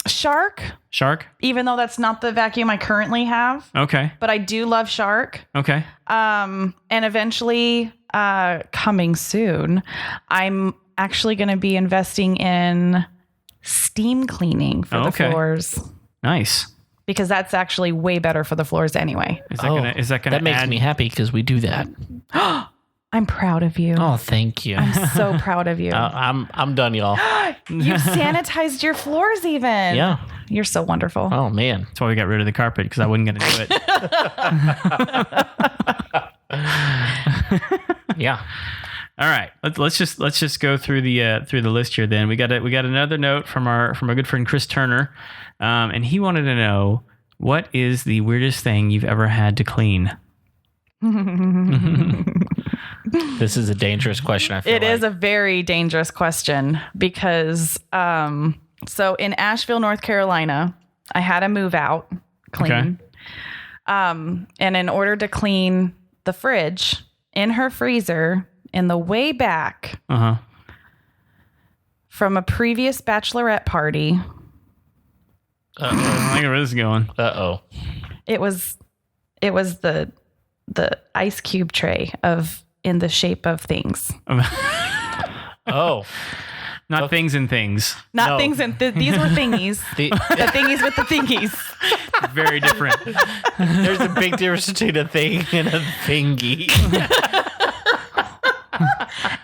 Shark? Even though that's not the vacuum I currently have. Okay. But I do love Shark. Okay. And eventually, coming soon, I'm actually going to be investing in steam cleaning for the floors. Nice. Because that's actually way better for the floors anyway. Is that gonna that makes me happy because we do that. I'm proud of you. Oh, thank you. I'm so proud of you. I'm done, y'all. You've sanitized your floors even. Yeah. You're so wonderful. Oh, man. That's why we got rid of the carpet, because I wasn't going to do it. Yeah. All right. Let's just go through the list here. Then we got another note from our good friend Chris Turner, and he wanted to know, what is the weirdest thing you've ever had to clean? This is a dangerous question. I feel it is a very dangerous question because, so in Asheville, North Carolina, I had to move out clean. Okay. And in order to clean the fridge in her freezer in the way back from a previous bachelorette party. I don't know where this is going. It was the ice cube tray in the shape of things. Oh. Not things and things. Not things and these were thingies. The thingies with the thingies. Very different. There's a big difference between a thing and a thingy.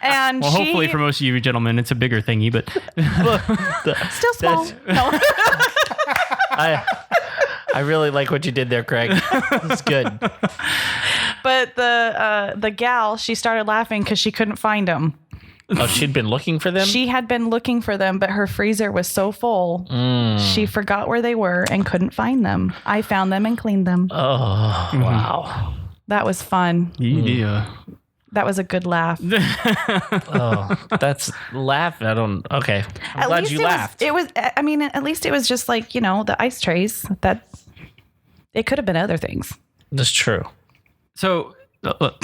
And hopefully for most of you gentlemen, it's a bigger thingy, but still small. No. I really like what you did there, Craig. It's good. But the gal, she started laughing because she couldn't find them. Oh, she'd been looking for them? She had been looking for them, but her freezer was so full, she forgot where they were and couldn't find them. I found them and cleaned them. Oh, wow. That was fun. Yeah. That was a good laugh. Oh, that's laugh. Okay. I'm glad you laughed. At least it was just like, the ice trays. That it could have been other things. That's true. So, look.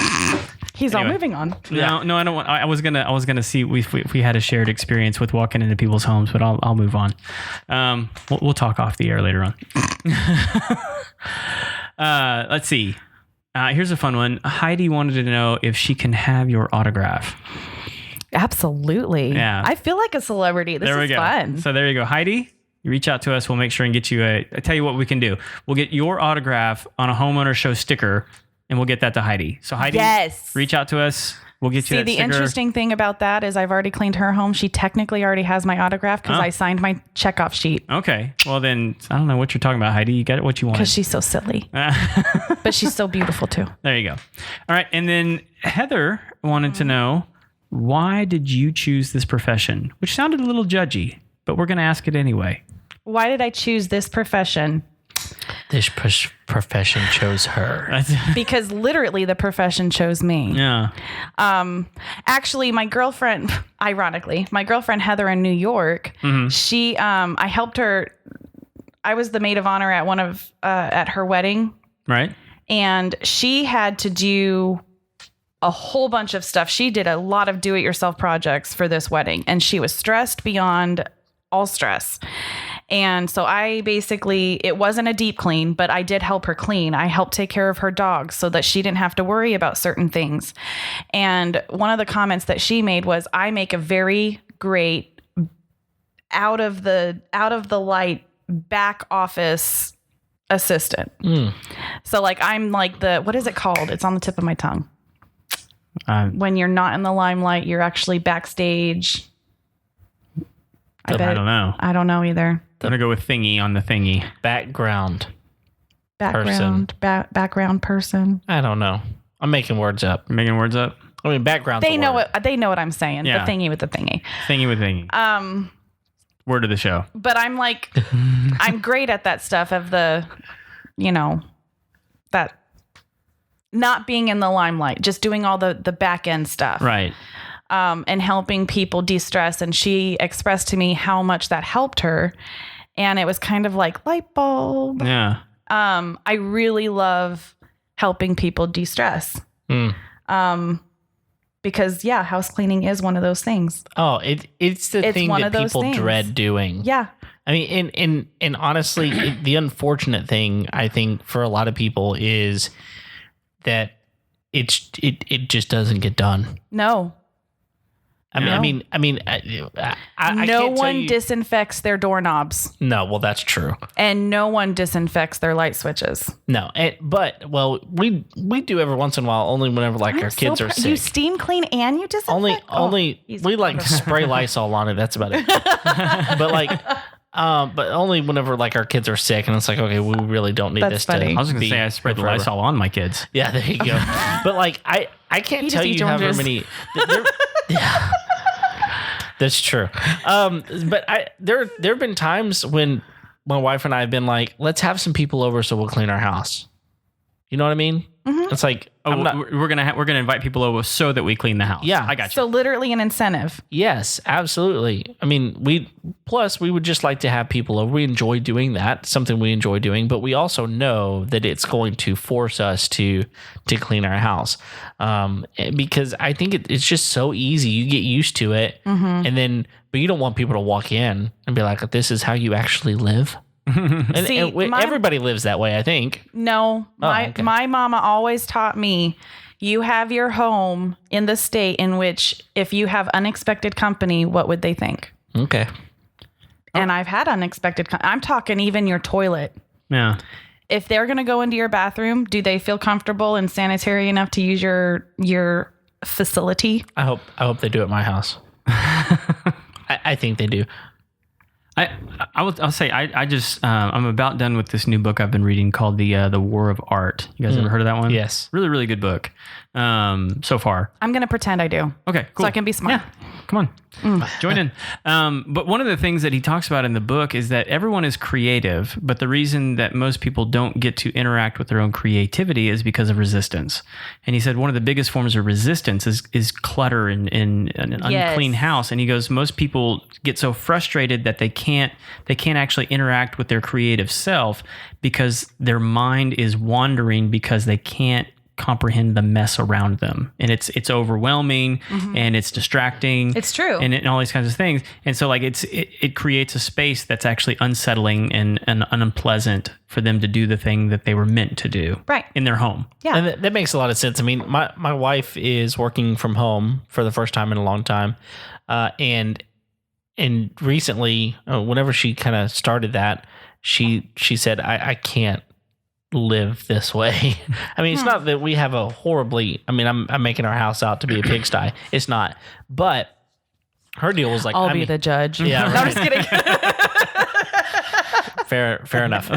He's all moving on. No, I don't want. I was gonna see if we had a shared experience with walking into people's homes, but I'll move on. We'll talk off the air later on. Let's see. Here's a fun one. Heidi wanted to know if she can have your autograph. Absolutely. Yeah. I feel like a celebrity. This is fun. So there you go, Heidi. You reach out to us. We'll make sure and get you I tell you what we can do. We'll get your autograph on a Homeowner Show sticker, and we'll get that to Heidi. So Heidi, reach out to us. We'll get you that sticker. The interesting thing about that is I've already cleaned her home. She technically already has my autograph because I signed my checkoff sheet. Okay. Well, then I don't know what you're talking about, Heidi. You got what you want. Because she's so silly. But she's so beautiful too. There you go. All right. And then Heather wanted to know, why did you choose this profession? Which sounded a little judgy, but we're going to ask it anyway. Why did I choose this profession? This profession chose her. because literally the profession chose me. Yeah. Actually, my girlfriend, ironically, Heather in New York, she, I helped her. I was the maid of honor at her wedding. Right. And she had to do a whole bunch of stuff. She did a lot of do-it-yourself projects for this wedding, and she was stressed beyond all stress. And so it wasn't a deep clean, but I did help her clean. I helped take care of her dogs so that she didn't have to worry about certain things. And one of the comments that she made was, I make a very great out of the light back office assistant. So like, I'm like what is it called? It's on the tip of my tongue. When you're not in the limelight, you're actually backstage. I don't know. I don't know either. I'm going to go with thingy on the thingy. Background person. Background person. I don't know. I'm making words up. Making words up? I mean, background. They know what I'm saying. Yeah. The thingy with the thingy. Thingy with thingy. Word of the show. But I'm like, I'm great at that stuff of the, that not being in the limelight, just doing all the back end stuff. Right. And helping people de-stress. And she expressed to me how much that helped her. And it was kind of like light bulb. Yeah. I really love helping people de-stress. Because house cleaning is one of those things. Oh, it's the thing that people dread doing. Yeah. I mean, and honestly, the unfortunate thing I think for a lot of people is that it just doesn't get done. No. I mean, I no can't one disinfects their doorknobs. No, well, that's true. And no one disinfects their light switches. No, we do every once in a while, only whenever our kids are sick. You steam clean and you disinfect? Only we spray Lysol on it. That's about it. But only whenever our kids are sick, and it's like, okay, we really don't need this. Funny. I was going to say I sprayed the Lysol on my kids. Yeah, there you go. But I can't tell you however many. Yeah, that's true. But there have been times when my wife and I have been like, let's have some people over so we'll clean our house. You know what I mean? Mm-hmm. It's like, we're gonna invite people over so that we clean the house. Yeah, I got you. So literally an incentive. Yes, absolutely. I mean, we would just like to have people over. We enjoy doing that, something we enjoy doing, but we also know that it's going to force us to clean our house, because I think it's just so easy. You get used to it, and but you don't want people to walk in and be like, "This is how you actually live." Everybody lives that way, I think. No, my mama always taught me, you have your home in the state in which if you have unexpected company, what would they think? Okay. And I've had unexpected I'm talking even your toilet. Yeah. If they're going to go into your bathroom, do they feel comfortable and sanitary enough to use your facility? I hope they do at my house. I think they do. I'll say I just I'm about done with this new book I've been reading called the War of Art. You guys ever heard of that one? Yes. Really, really good book so far. I'm going to pretend I do. Okay, cool. So I can be smart. Yeah. Come on. Join in. But one of the things that he talks about in the book is that everyone is creative, but the reason that most people don't get to interact with their own creativity is because of resistance. And he said one of the biggest forms of resistance is clutter in an unclean house. And he goes, most people get so frustrated that they can't actually interact with their creative self because their mind is wandering because they can't comprehend the mess around them, and it's overwhelming and it's distracting. It's true, and all these kinds of things. And so it creates a space that's actually unsettling and unpleasant for them to do the thing that they were meant to do, right, in their home. Yeah, and that makes a lot of sense. I mean, my wife is working from home for the first time in a long time, and recently, whenever she kind of started that, she said, I can't live this way. I mean, it's not that we have a horribly, I mean, I'm making our house out to be a pigsty. It's not. But her deal was like, I'll be the judge. Yeah, right. No, I'm just kidding. Fair enough.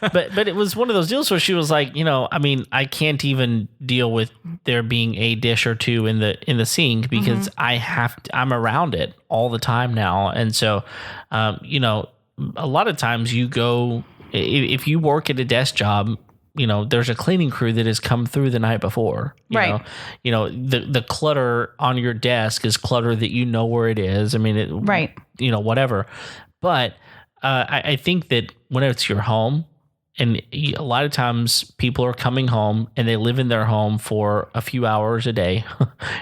But it was one of those deals where she was like, I mean, I can't even deal with there being a dish or two in the sink because I'm around it all the time now. And so, a lot of times you go if you work at a desk job, there's a cleaning crew that has come through the night before. Right. The clutter on your desk is clutter that you know where it is. I mean, Right. Whatever. But I think that when it's your home, and a lot of times people are coming home and they live in their home for a few hours a day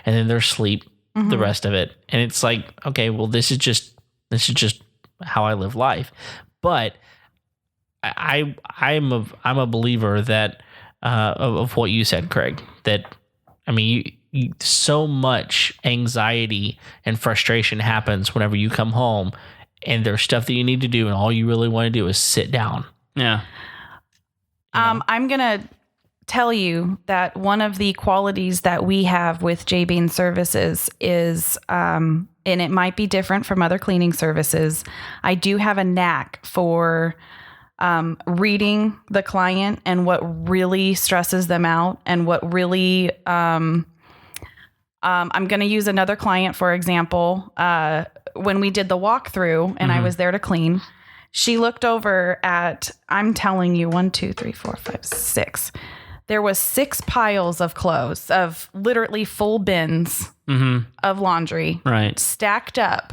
and then they're asleep the rest of it. And it's like, okay, well, this is just how I live life. But I'm a believer that of what you said, Craig, that, I mean, so much anxiety and frustration happens whenever you come home and there's stuff that you need to do and all you really want to do is sit down. Yeah. I'm going to tell you that one of the qualities that we have with J Bean Services is, and it might be different from other cleaning services, I do have a knack for reading the client and what really stresses them out and what really, I'm going to use another client, for example. When we did the walkthrough and I was there to clean, she looked over at, I'm telling you, 1, 2, 3, 4, 5, 6. There was 6 piles of clothes, of literally full bins of laundry, right, stacked up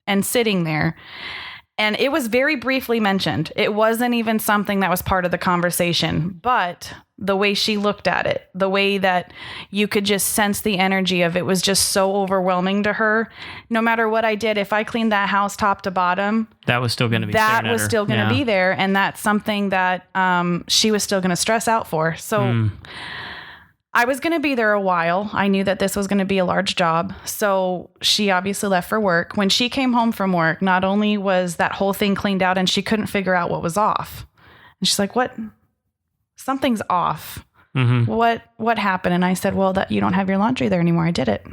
and sitting there. And it was very briefly mentioned. It wasn't even something that was part of the conversation, but the way she looked at it, the way that you could just sense the energy of it was just so overwhelming to her. No matter what I did, if I cleaned that house top to bottom, that was still going to be that was still going to be there. And that's something that she was still going to stress out for. So I was going to be there a while. I knew that this was going to be a large job. So she obviously left for work. When she came home from work, not only was that whole thing cleaned out and she couldn't figure out what was off. And she's like, what? Something's off. What happened? And I said, well, that you don't have your laundry there anymore. I did it.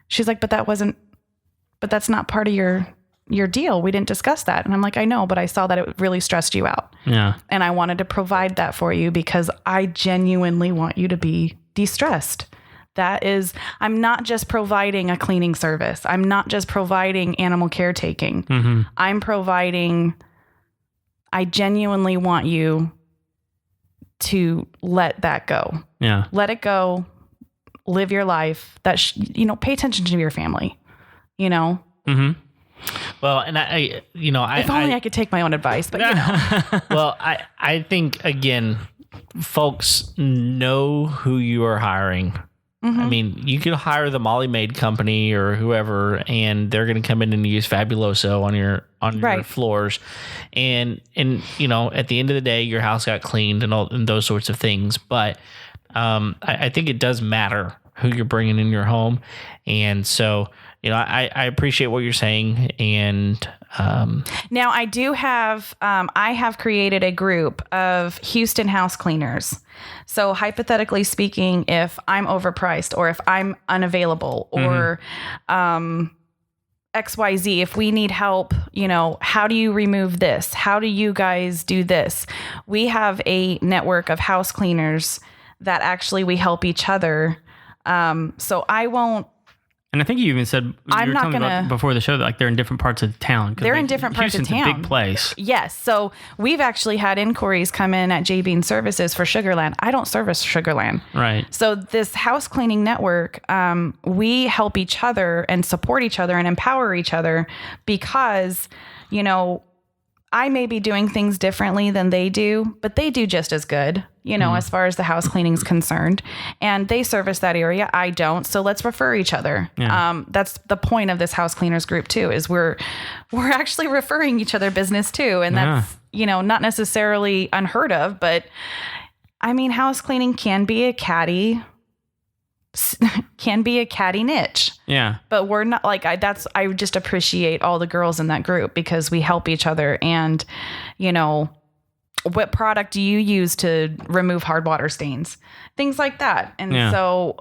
She's like, but that's not part of your deal. We didn't discuss that. And I'm like, I know, but I saw that it really stressed you out. Yeah. And I wanted to provide that for you because I genuinely want you to be de-stressed. That is, I'm not just providing a cleaning service. I'm not just providing animal caretaking. I'm providing, I genuinely want you to let that go. Yeah. Let it go. Live your life. Pay attention to your family, Well, and if only I could take my own advice, but well, I think, again, folks know who you are hiring. I mean, you could hire the Molly Maid company or whoever, and they're going to come in and use Fabuloso on your floors, and at the end of the day, your house got cleaned and those sorts of things. But I think it does matter who you're bringing in your home, and so I appreciate what you're saying. And now I do have I have created a group of Houston house cleaners. So hypothetically speaking, if I'm overpriced or if I'm unavailable or XYZ, if we need help, how do you remove this? How do you guys do this? We have a network of house cleaners that actually we help each other. So I won't. And I think you even said I'm not going to before the show that they're in different parts of town. They're in different parts of town. Houston's a big place. Yes. So we've actually had inquiries come in at J Bean Services for Sugarland. I don't service Sugarland. Right. So this house cleaning network, we help each other and support each other and empower each other because, I may be doing things differently than they do, but they do just as good, as far as the house cleaning is concerned. And they service that area. I don't. So let's refer each other. Yeah. That's the point of this house cleaners group too, is we're actually referring each other business too. And that's, not necessarily unheard of, but I mean, house cleaning can be a catty niche. Yeah. But we're not like, I just appreciate all the girls in that group because we help each other. And, what product do you use to remove hard water stains? Things like that. And so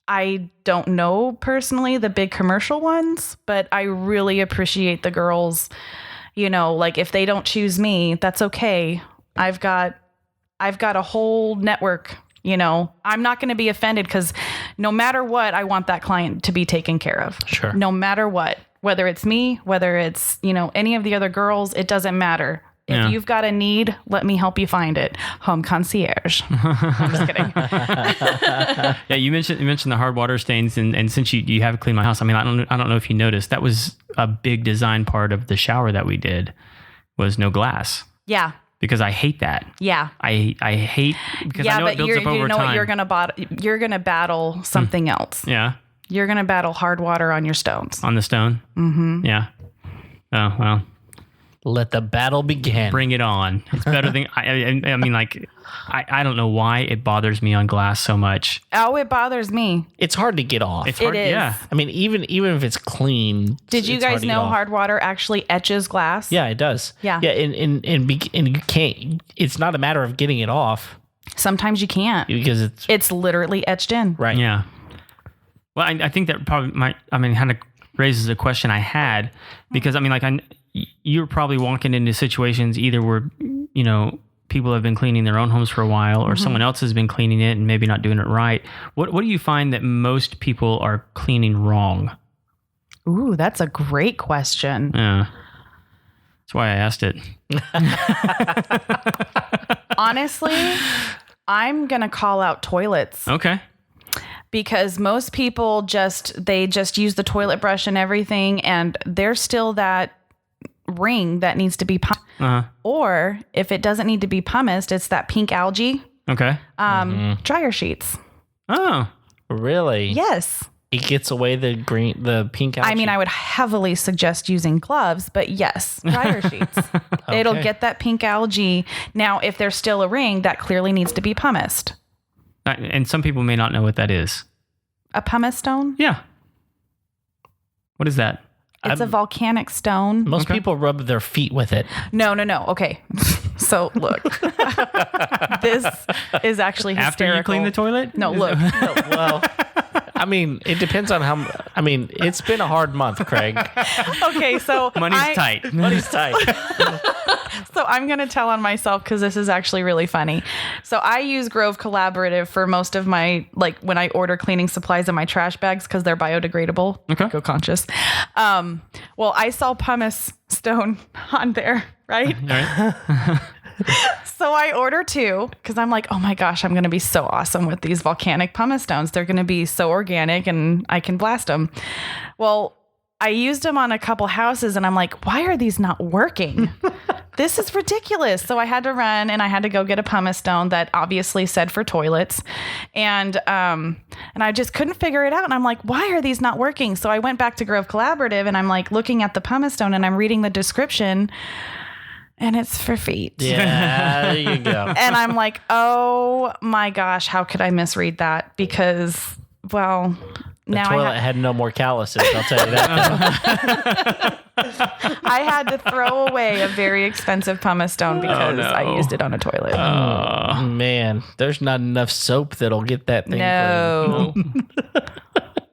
I don't know personally the big commercial ones, but I really appreciate the girls, like if they don't choose me, that's okay. I've got a whole network. I'm not going to be offended because no matter what, I want that client to be taken care of. Sure. No matter what, whether it's me, whether it's, any of the other girls, it doesn't matter. If you've got a need, let me help you find it. Home concierge. I'm just kidding. Yeah, you mentioned the hard water stains, and since you have cleaned my house, I mean, I don't know if you noticed, that was a big design part of the shower that we did, was no glass. Yeah. Because I hate that. Yeah. I hate, because I know it builds up over time. What you're gonna battle something else. Yeah. You're gonna battle hard water on your stones. On the stone. Mm-hmm. Yeah. Oh well. Let the battle begin. Bring it on. It's better than I mean, like, I don't know why it bothers me on glass so much. Oh, it bothers me. It's hard to get off. It's hard. It is. Yeah. I mean, even if it's clean. Did you it's guys hard to get know off. hard water actually etches glass? Yeah, it does. Yeah. Yeah, and you can't. It's not a matter of getting it off Sometimes you can't. because It's literally etched in. right. Yeah. Well, I think that probably kind of raises a question I had, because I mean, like, you're probably walking into situations either where, people have been cleaning their own homes for a while, or someone else has been cleaning it and maybe not doing it right. What do you find that most people are cleaning wrong? Ooh, that's a great question. Yeah. That's why I asked it. Honestly, I'm going to call out toilets. Okay. Because most people just use the toilet brush and everything, and there's still that ring that needs to be pumped. Uh-huh. Or if it doesn't need to be pumice, it's that pink algae. Okay. Dryer sheets. Oh. Really? Yes. It gets away the pink algae. I mean, I would heavily suggest using gloves, but yes, dryer sheets. It'll get that pink algae. Now, if there's still a ring, that clearly needs to be pumiced. And some people may not know what that is. A pumice stone? Yeah. What is that? It's a volcanic stone. Most people rub their feet with it. No. Okay. So look, this is actually hysterical. After you clean the toilet? No, look. Well, I mean, it depends on how. I mean, it's been a hard month, Craig. Okay, so Money's tight. Money's tight. So I'm going to tell on myself because this is actually really funny. So I use Grove Collaborative for most of my, like when I order cleaning supplies in my trash bags because they're biodegradable. Okay. Go conscious. Well, I saw pumice stone on there, right? All right. So I order 2 because I'm like, oh my gosh, I'm going to be so awesome with these volcanic pumice stones. They're going to be so organic and I can blast them. Well, I used them on a couple houses and I'm like, why are these not working? This is ridiculous. So I had to run and I had to go get a pumice stone that obviously said for toilets. And I just couldn't figure it out. And I'm like, why are these not working? So I went back to Grove Collaborative and I'm like looking at the pumice stone and I'm reading the description and it's for feet. Yeah, there you go. And I'm like, oh my gosh, how could I misread that? Because, well, The now toilet had no more calluses, I'll tell you that. I had to throw away a very expensive pumice stone because I used it on a toilet. Oh, man. There's not enough soap that'll get that thing No.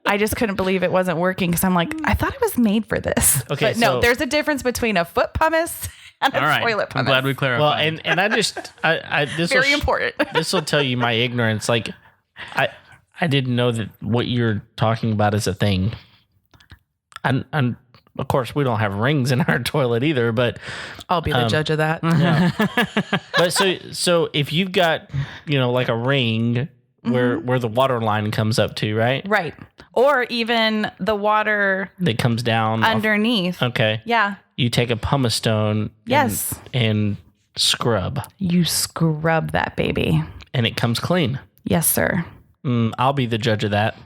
I just couldn't believe it wasn't working because I'm like, I thought it was made for this. Okay, but no, so- there's a difference between a foot pumice and a All right. toilet pumice. I'm glad we clarified. Well, and I just, this Very important. This will tell you my ignorance. Like, I didn't know that what you're talking about is a thing. And of course, we don't have rings in our toilet either, but I'll be the judge of that. yeah. But so if you've got, like a ring where the water line comes up to, right? Right. Or even the water That comes down underneath. Okay. Yeah. You take a pumice stone Yes. and scrub, You scrub that baby. and it comes clean. Yes, sir. I'll be the judge of that.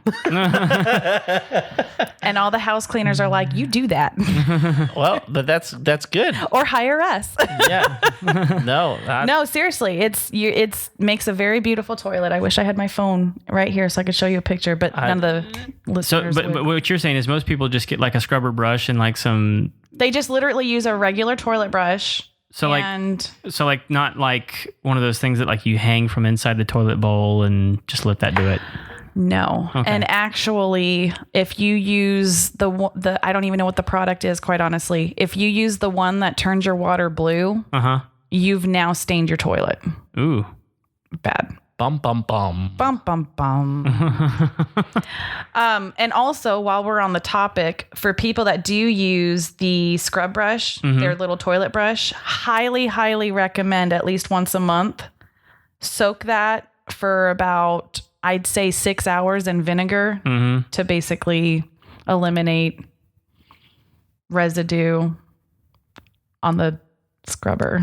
And all the house cleaners are like, you do that. Well, but that's good. Or hire us. Yeah. No. No, seriously. It makes a very beautiful toilet. I wish I had my phone right here so I could show you a picture, but none of the so, listeners but would. what you're saying is most people just get like a scrubber brush and like some. They just literally use a regular toilet brush. So and like not like one of those things that like you hang from inside the toilet bowl and just let that do it. no. Okay. And actually, if you use the I don't even know what the product is, quite honestly. If you use the one that turns your water blue, Uh huh. you've now stained your toilet. Ooh. Bad. Bum, bum, bum. Bum, bum, bum. And also, while we're on the topic, for people that do use the scrub brush, their little toilet brush, highly, highly recommend at least once a month. Soak that for about, I'd say, 6 hours in vinegar to basically eliminate residue on the scrubber.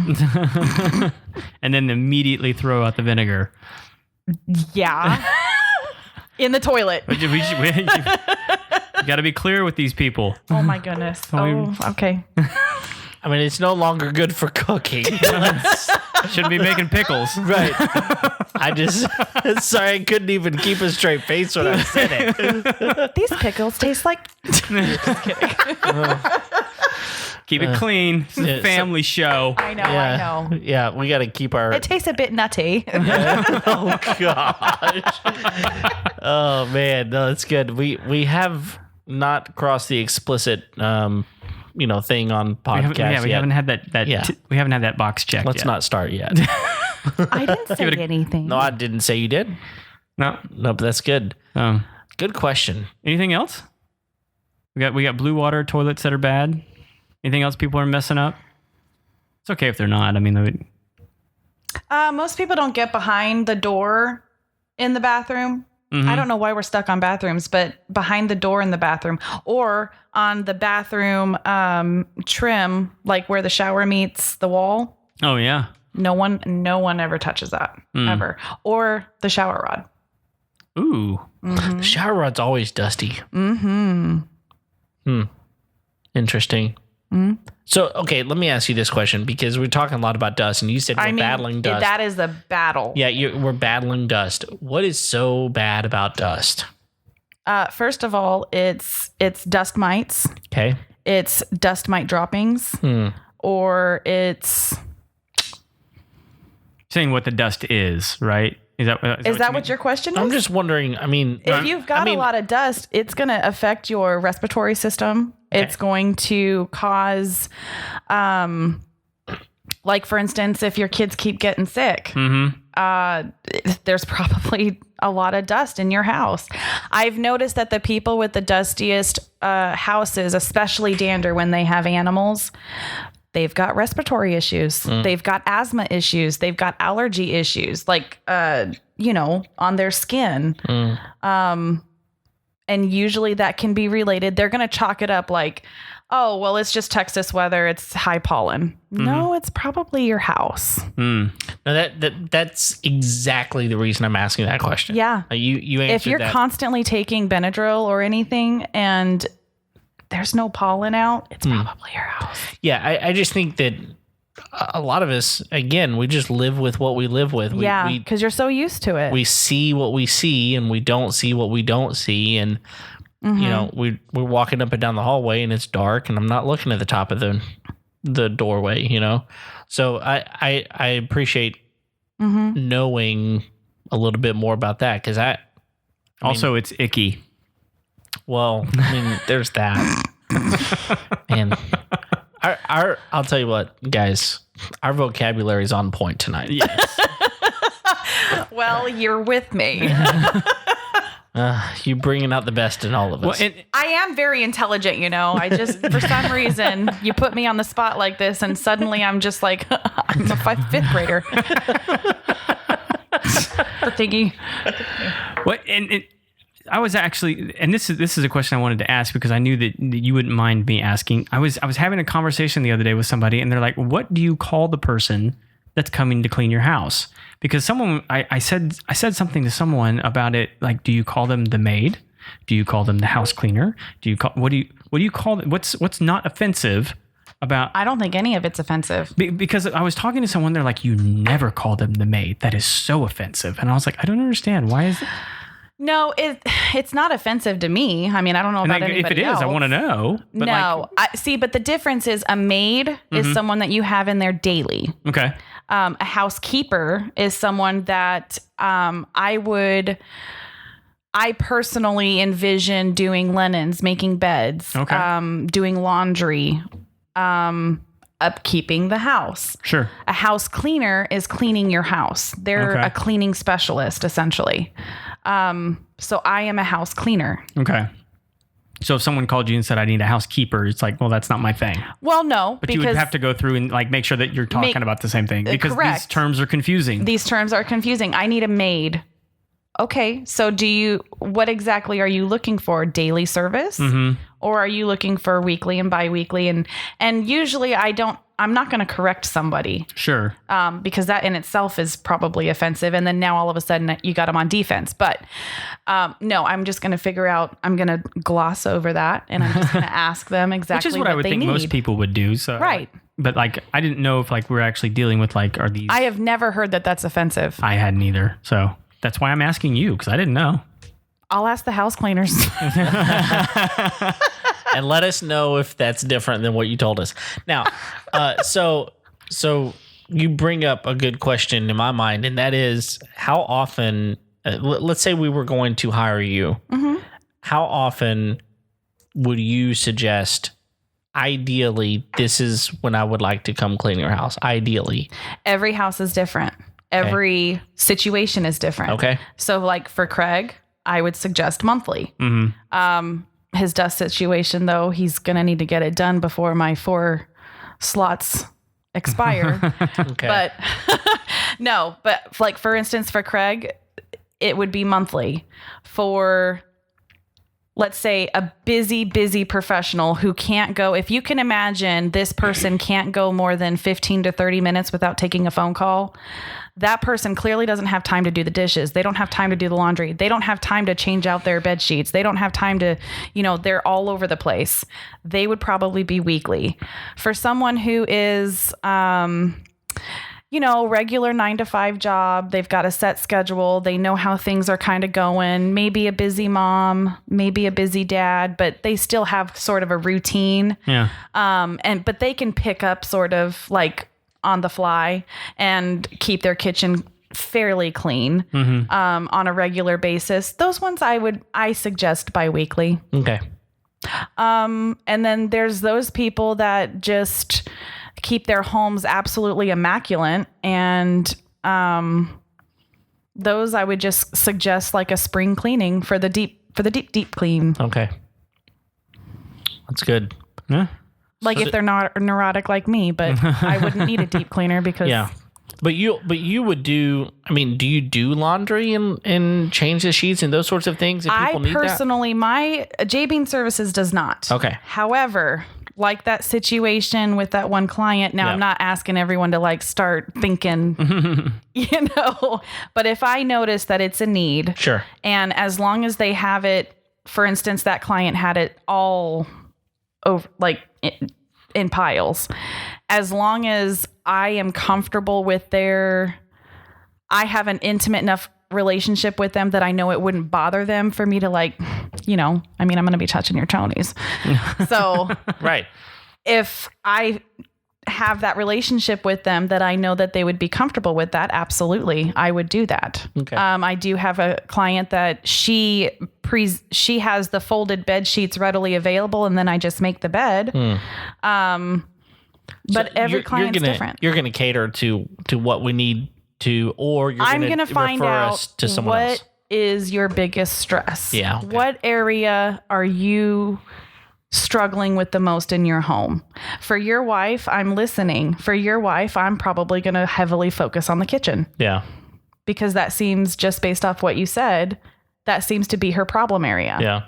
And then immediately throw out the vinegar. Yeah. In the toilet. You got to be clear with these people. Oh my goodness. Oh, okay. I mean, it's no longer good for cooking. Shouldn't be making pickles. Right. I just, sorry, I couldn't even keep a straight face when I said it. These pickles taste like... Just kidding. Keep it clean. It's a family show. I know. Yeah, we got to keep our... It tastes a bit nutty. Oh, gosh. Oh, man. No, that's good. We have not crossed the explicit... thing on podcast. We haven't had that. We haven't had that box checked. Let's yet. not start yet. I didn't say anything. No, I didn't say you did. No, but that's good. Good question. Anything else? We got blue water toilets that are bad. Anything else people are messing up? It's okay if they're not. I mean, most people don't get behind the door in the bathroom. I don't know why we're stuck on bathrooms, but behind the door in the bathroom or on the bathroom trim, like where the shower meets the wall. Oh yeah. No one ever touches that ever. Or the shower rod. Ooh. The shower rod's always dusty. Interesting. So, okay, let me ask you this question because we're talking a lot about dust and you said we're battling dust. That is a battle. Yeah, we're battling dust. What is so bad about dust? First of all, it's dust mites. Okay. It's dust mite droppings. Or it's... Saying what the dust is, right? Is that what your question is? I'm just wondering, if you've got a lot of dust, it's going to affect your respiratory system. Okay. It's going to cause, like, for instance, if your kids keep getting sick, there's probably a lot of dust in your house. I've noticed that the people with the dustiest houses, especially dander when they have animals, they've got respiratory issues. They've got asthma issues. They've got allergy issues, like, on their skin. And usually that can be related. They're going to chalk it up like, oh, well, it's just Texas weather. It's high pollen. No, it's probably your house. No, that's exactly the reason I'm asking that question. Yeah. You answered if you're that. constantly taking Benadryl or anything and there's no pollen out, it's probably your house. Yeah, I just think that a lot of us, again, we just live with what we live with. Because you're so used to it. We see what we see and we don't see what we don't see. And, we're walking up and down the hallway and it's dark and I'm not looking at the top of the doorway, So I appreciate knowing a little bit more about that because it's icky. Well, there's that. And I'll tell you what, guys, our vocabulary is on point tonight. Yes. Well, you're with me. You bringing out the best in all of us. Well, I am very intelligent, I just, for some reason, you put me on the spot like this and suddenly I'm just like, I'm a fifth grader. The thingy. What? I was actually, and this is a question I wanted to ask because I knew that you wouldn't mind me asking. I was having a conversation the other day with somebody, and they're like, "What do you call the person that's coming to clean your house?" Because I said something to someone about it. Like, do you call them the maid? Do you call them the house cleaner? What do you call them? What's not offensive about? I don't think any of it's offensive. Because I was talking to someone, they're like, "You never call them the maid. That is so offensive." And I was like, "I don't understand. Why is it?" No, it's not offensive to me. I don't know about anybody if it is, else. I want to know. But but the difference is a maid is someone that you have in there daily. Okay. A housekeeper is someone that I personally envision doing linens, making beds, doing laundry. upkeeping the house. Sure. A house cleaner is cleaning your house. They're a cleaning specialist, essentially. So I am a house cleaner. Okay. So if someone called you and said, I need a housekeeper, it's like, well, that's not my thing. Well, no. But you would have to go through and like make sure that you're talking about the same thing, because these terms are confusing. These terms are confusing. I need a maid. Okay. So what exactly are you looking for? Daily service? Or are you looking for weekly and biweekly? And usually I'm not going to correct somebody. Sure. Because that in itself is probably offensive. And then now all of a sudden you got them on defense. But no, I'm just going to figure out, I'm going to gloss over that. And I'm just going to ask them exactly Which is what I would think most people would do. So right. But like, I didn't know if like we're actually dealing with like, are these... I have never heard that that's offensive. I hadn't either. So that's why I'm asking you, because I didn't know. I'll ask the house cleaners. And let us know if that's different than what you told us. Now, so you bring up a good question in my mind, and that is how often, let's say we were going to hire you, how often would you suggest, ideally, this is when I would like to come clean your house? Ideally. Every house is different. Every situation is different. Okay. So like for Craig, I would suggest monthly. His dust situation, though, he's going to need to get it done before my 4 slots expire. Okay. But no, but like for instance, for Craig, it would be monthly. For, let's say, a busy professional who can't go, if you can imagine this person can't go more than 15 to 30 minutes without taking a phone call, that person clearly doesn't have time to do the dishes. They don't have time to do the laundry. They don't have time to change out their bed sheets. They don't have time to, they're all over the place. They would probably be weekly. For someone who is, regular 9-to-5 job, they've got a set schedule. They know how things are kind of going. Maybe a busy mom, maybe a busy dad, but they still have sort of a routine. Yeah. But they can pick up sort of like on the fly and keep their kitchen fairly clean on a regular basis. Those ones I suggest biweekly. Okay. And then there's those people that just keep their homes absolutely immaculate, and those I would just suggest like a spring cleaning for the deep clean. Okay. That's good. Yeah. Like if they're not neurotic like me, but I wouldn't need a deep cleaner because But you would do, do you do laundry and change the sheets and those sorts of things if people need that? I personally, my J Bean Services does not. Okay. However, like that situation with that one client, now I'm not asking everyone to like start thinking, but if I notice that it's a need, sure. And as long as they have it, for instance, that client had it all over, like in piles. As long as I am comfortable with I have an intimate enough relationship with them that I know it wouldn't bother them for me to like, I'm going to be touching your chonies. So right. If I have that relationship with them that I know that they would be comfortable with that, absolutely, I would do that. Okay. I do have a client that she has the folded bed sheets readily available, and then I just make the bed. But every client's different. You're going to cater to what we need to, or you're going to find out us to someone else. What is your biggest stress? Yeah. Okay. What area are you struggling with the most in your home? For your wife, I'm listening. For your wife, I'm probably going to heavily focus on the kitchen. Yeah. Because that seems, just based off what you said, that seems to be her problem area. Yeah.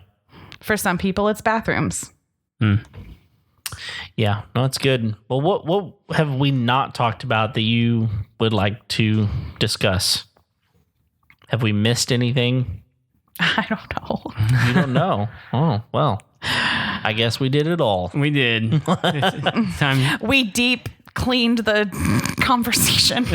For some people, it's bathrooms. Yeah. No, it's good. Well, what have we not talked about that you would like to discuss? Have we missed anything? I don't know. You don't know? Oh, well. I guess we did it all. We did. It's time. We deep cleaned the conversation.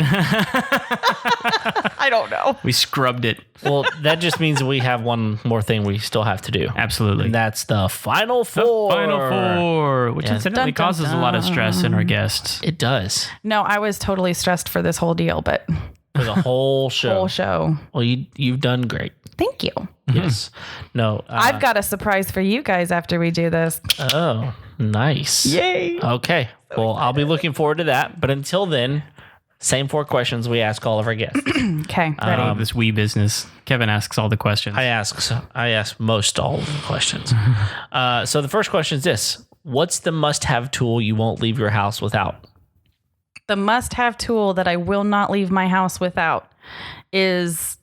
I don't know. We scrubbed it. Well, that just means we have one more thing we still have to do. Absolutely. And that's the Final Four. The Final Four, which incidentally causes a lot of stress in our guests. It does. No, I was totally stressed for this whole deal, but For the whole show. Whole show. Well, you've done great. Thank you. Yes. No. I've got a surprise for you guys after we do this. Oh, nice. Yay. Okay. Well, I'll be looking forward to that. But until then, same 4 questions we ask all of our guests. Okay, ready? This we business. Kevin asks all the questions. I ask most all of the questions. So the first question is this: what's the must-have tool you won't leave your house without? The must-have tool that I will not leave my house without is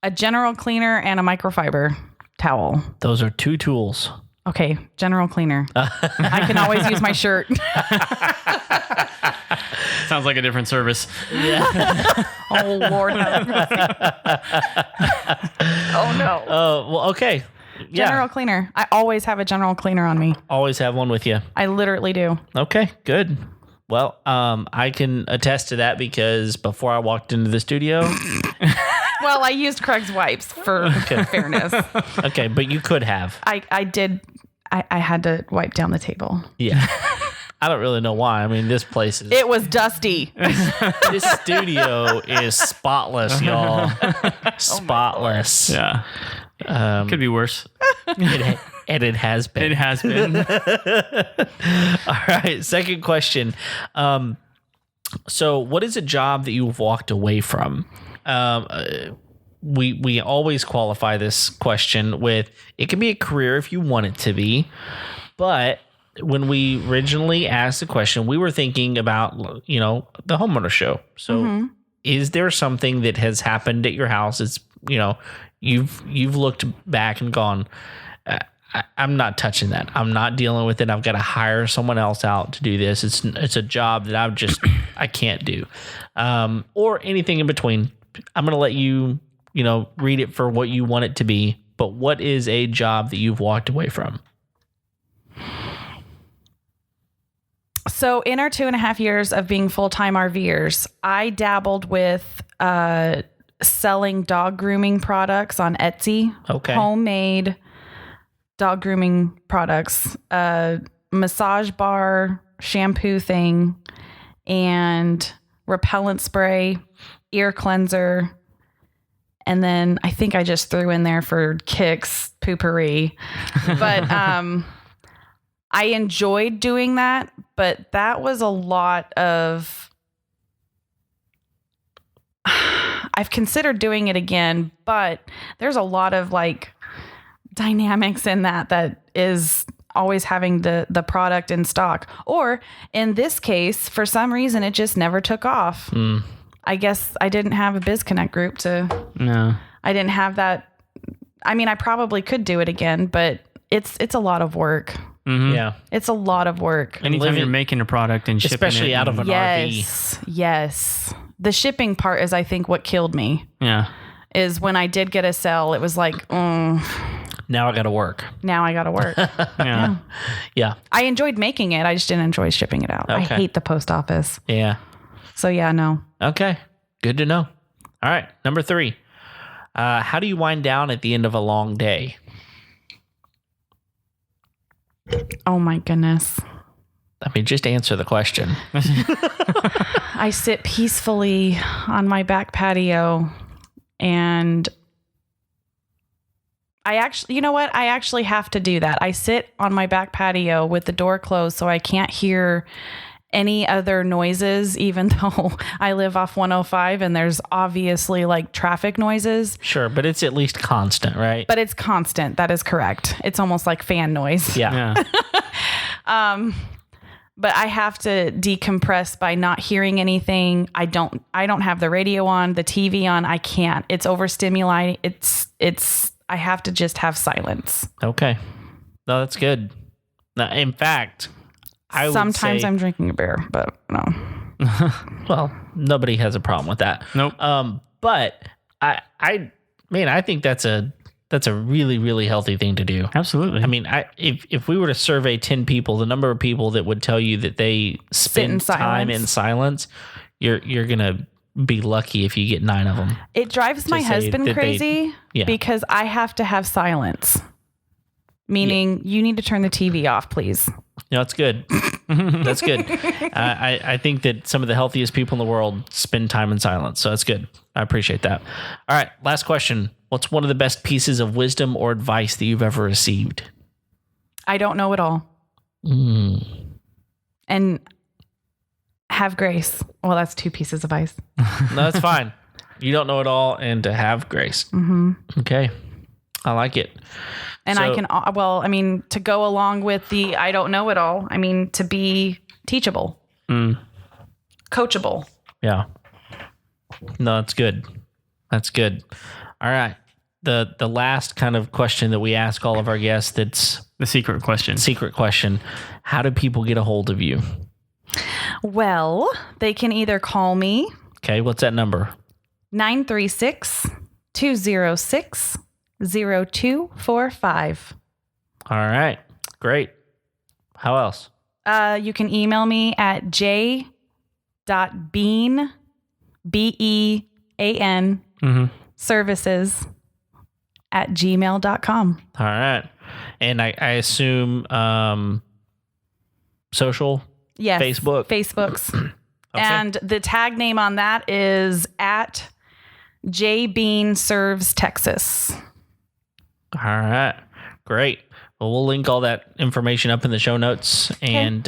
a general cleaner and a microfiber towel. Those are 2 tools. Okay, general cleaner. I can always use my shirt. Sounds like a different service. Yeah. Oh, Lord. Oh, no. Well, okay. Yeah. General cleaner. I always have a general cleaner on me. Always have one with you. I literally do. Okay, good. Well, I can attest to that because before I walked into the studio. Well, I used Craig's wipes for fairness. Okay, but you could have. I did. I had to wipe down the table. Yeah. I don't really know why. I mean, this place is. It was dusty. This studio is spotless, y'all. Spotless. Yeah. Could be worse. And it has been. It has been. All right. Second question. So, what is a job that you've walked away from? We always qualify this question with it can be a career if you want it to be, but when we originally asked the question, we were thinking about the homeowner show. So, is there something that has happened at your house? It's you've looked back and gone, I'm not touching that. I'm not dealing with it. I've got to hire someone else out to do this. It's a job that I can't do, or anything in between. I'm going to let you, read it for what you want it to be. But what is a job that you've walked away from? So in our 2.5 years of being full-time RVers, I dabbled with selling dog grooming products on Etsy. Okay. Homemade dog grooming products, massage bar, shampoo thing, and repellent spray, ear cleanser. And then I think I just threw in there for kicks, poopery. But I enjoyed doing that, but that was a lot of... I've considered doing it again, but there's a lot of dynamics in that is always having the product in stock. Or in this case, for some reason, it just never took off. I guess I didn't have a BizConnect group No. I didn't have that. I mean, I probably could do it again, but it's a lot of work. Mm-hmm. Yeah. It's a lot of work. Anytime you're making a product and shipping especially it, out of an RV. Yes. The shipping part is, I think, what killed me. Yeah. Is when I did get a sell, it was like, Now I got to work. now I got to work. Yeah. Yeah. I enjoyed making it. I just didn't enjoy shipping it out. I Okay. hate the post office. Yeah. So yeah, no. Okay. Good to know. All right. Number 3. How do you wind down at the end of a long day? Oh my goodness. I mean, just answer the question. I sit peacefully on my back patio and I actually have to do that. I sit on my back patio with the door closed so I can't hear any other noises, even though I live off 105 and there's obviously traffic noises. Sure, but it's at least constant, right? But it's constant. That is correct. It's almost like fan noise. Yeah. But I have to decompress by not hearing anything. I don't have the radio on, the TV on. I can't. It's overstimulating. I have to just have silence. Okay. No, that's good. Now, in fact, Sometimes I'm drinking a beer, but no. Well, nobody has a problem with that. Nope. But I think that's a really, really healthy thing to do. Absolutely. I mean, if we were to survey 10 people, the number of people that would tell you that they spend time in silence, you're gonna be lucky if you get 9 of them. It drives my husband crazy because I have to have silence. Meaning, you need to turn the TV off, please. No, it's good. That's good. I think that some of the healthiest people in the world spend time in silence. So that's good. I appreciate that. All right. Last question. What's one of the best pieces of wisdom or advice that you've ever received? I don't know it all. And have grace. Well, that's 2 pieces of advice. No, that's fine. You don't know it all, and to have grace. Okay. I like it. And to go along with the I don't know it all, to be teachable, coachable. Yeah. No, that's good. That's good. All right. The last kind of question that we ask all of our guests, that's The secret question. How do people get a hold of you? Well, they can either call me. Okay. What's that number? 936-206-0245. All right. Great. How else? You can email me at j.bean, BEAN, services@gmail.com. All right. And I assume social? Yes. Facebook's. Okay. And the tag name on that is at JBean Serves Texas. All right. Great. Well, we'll link all that information up in the show notes. Okay. And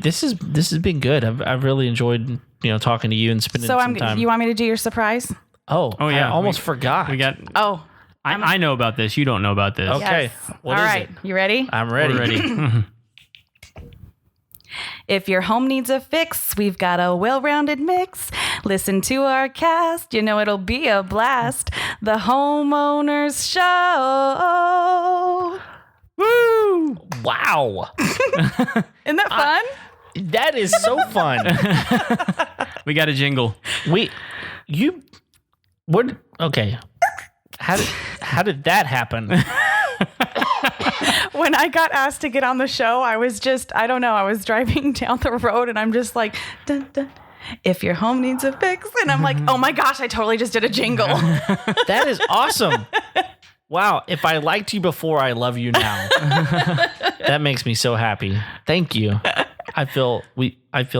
this has been good. I've really enjoyed talking to you and spending some time. You want me to do your surprise? Oh yeah. I almost forgot. We got. Oh. I know about this. You don't know about this. Okay. Yes. What all is right. it? You ready? I'm ready. We're ready. If your home needs a fix, we've got a well-rounded mix. Listen to our cast. It'll be a blast. The Homeowners Show. Woo! Wow. Isn't that fun? That is so fun. We got a jingle. Okay. How did that happen? When I got asked to get on the show, I was driving down the road and I'm just like, dun, dun, if your home needs a fix. And I'm like, oh my gosh, I totally just did a jingle. That is awesome. Wow. If I liked you before, I love you now. That makes me so happy. Thank you. I feel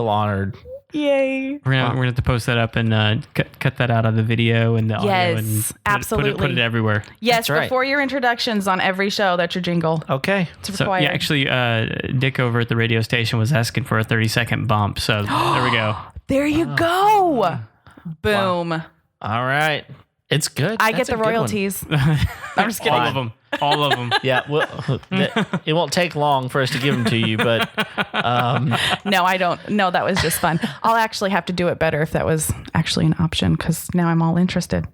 honored. Yay. We're gonna have to post that up and cut that out of the video and the audio. Yes, and absolutely. Put it everywhere. Yes, That's right. Before your introductions on every show, that's your jingle. Okay. It's required. So, yeah, actually, Dick over at the radio station was asking for a 30-second bump. So there we go. There you go. Boom. Wow. All right. It's good. I That's get the a good one. royalties. I'm just kidding. All of them. Yeah. Well, it won't take long for us to give them to you, but No, I don't. No, that was just fun. I'll actually have to do it better if that was actually an option, because now I'm all interested.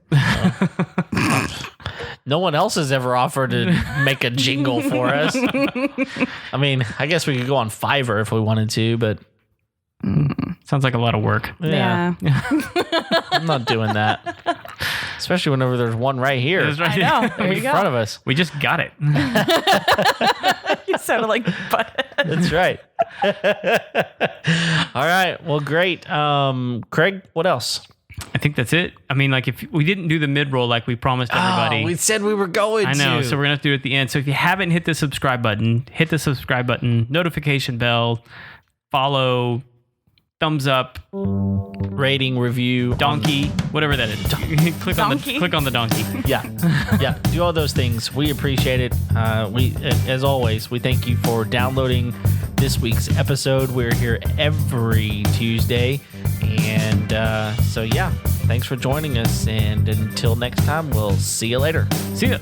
no one else has ever offered to make a jingle for us. I mean, I guess we could go on Fiverr if we wanted to, but Sounds like a lot of work. Yeah. I'm not doing that. Especially whenever there's one right here. That's right. I know. There in you go. front of us. We just got it. You sounded like butt. That's right. All right. Well, great. Craig, what else? I think that's it. I mean, like, if we didn't do the mid-roll like we promised everybody. Oh, we said we were going to. I know, so we're going to have to do it at the end. So if you haven't hit the subscribe button, hit the subscribe button, notification bell, follow, thumbs up, rating, review, donkey, whatever that is. click on the donkey. Yeah. Do all those things. We appreciate it. We, as always, we thank you for downloading this week's episode. We're here every Tuesday. And so, yeah, thanks for joining us. And until next time, we'll see you later. See ya.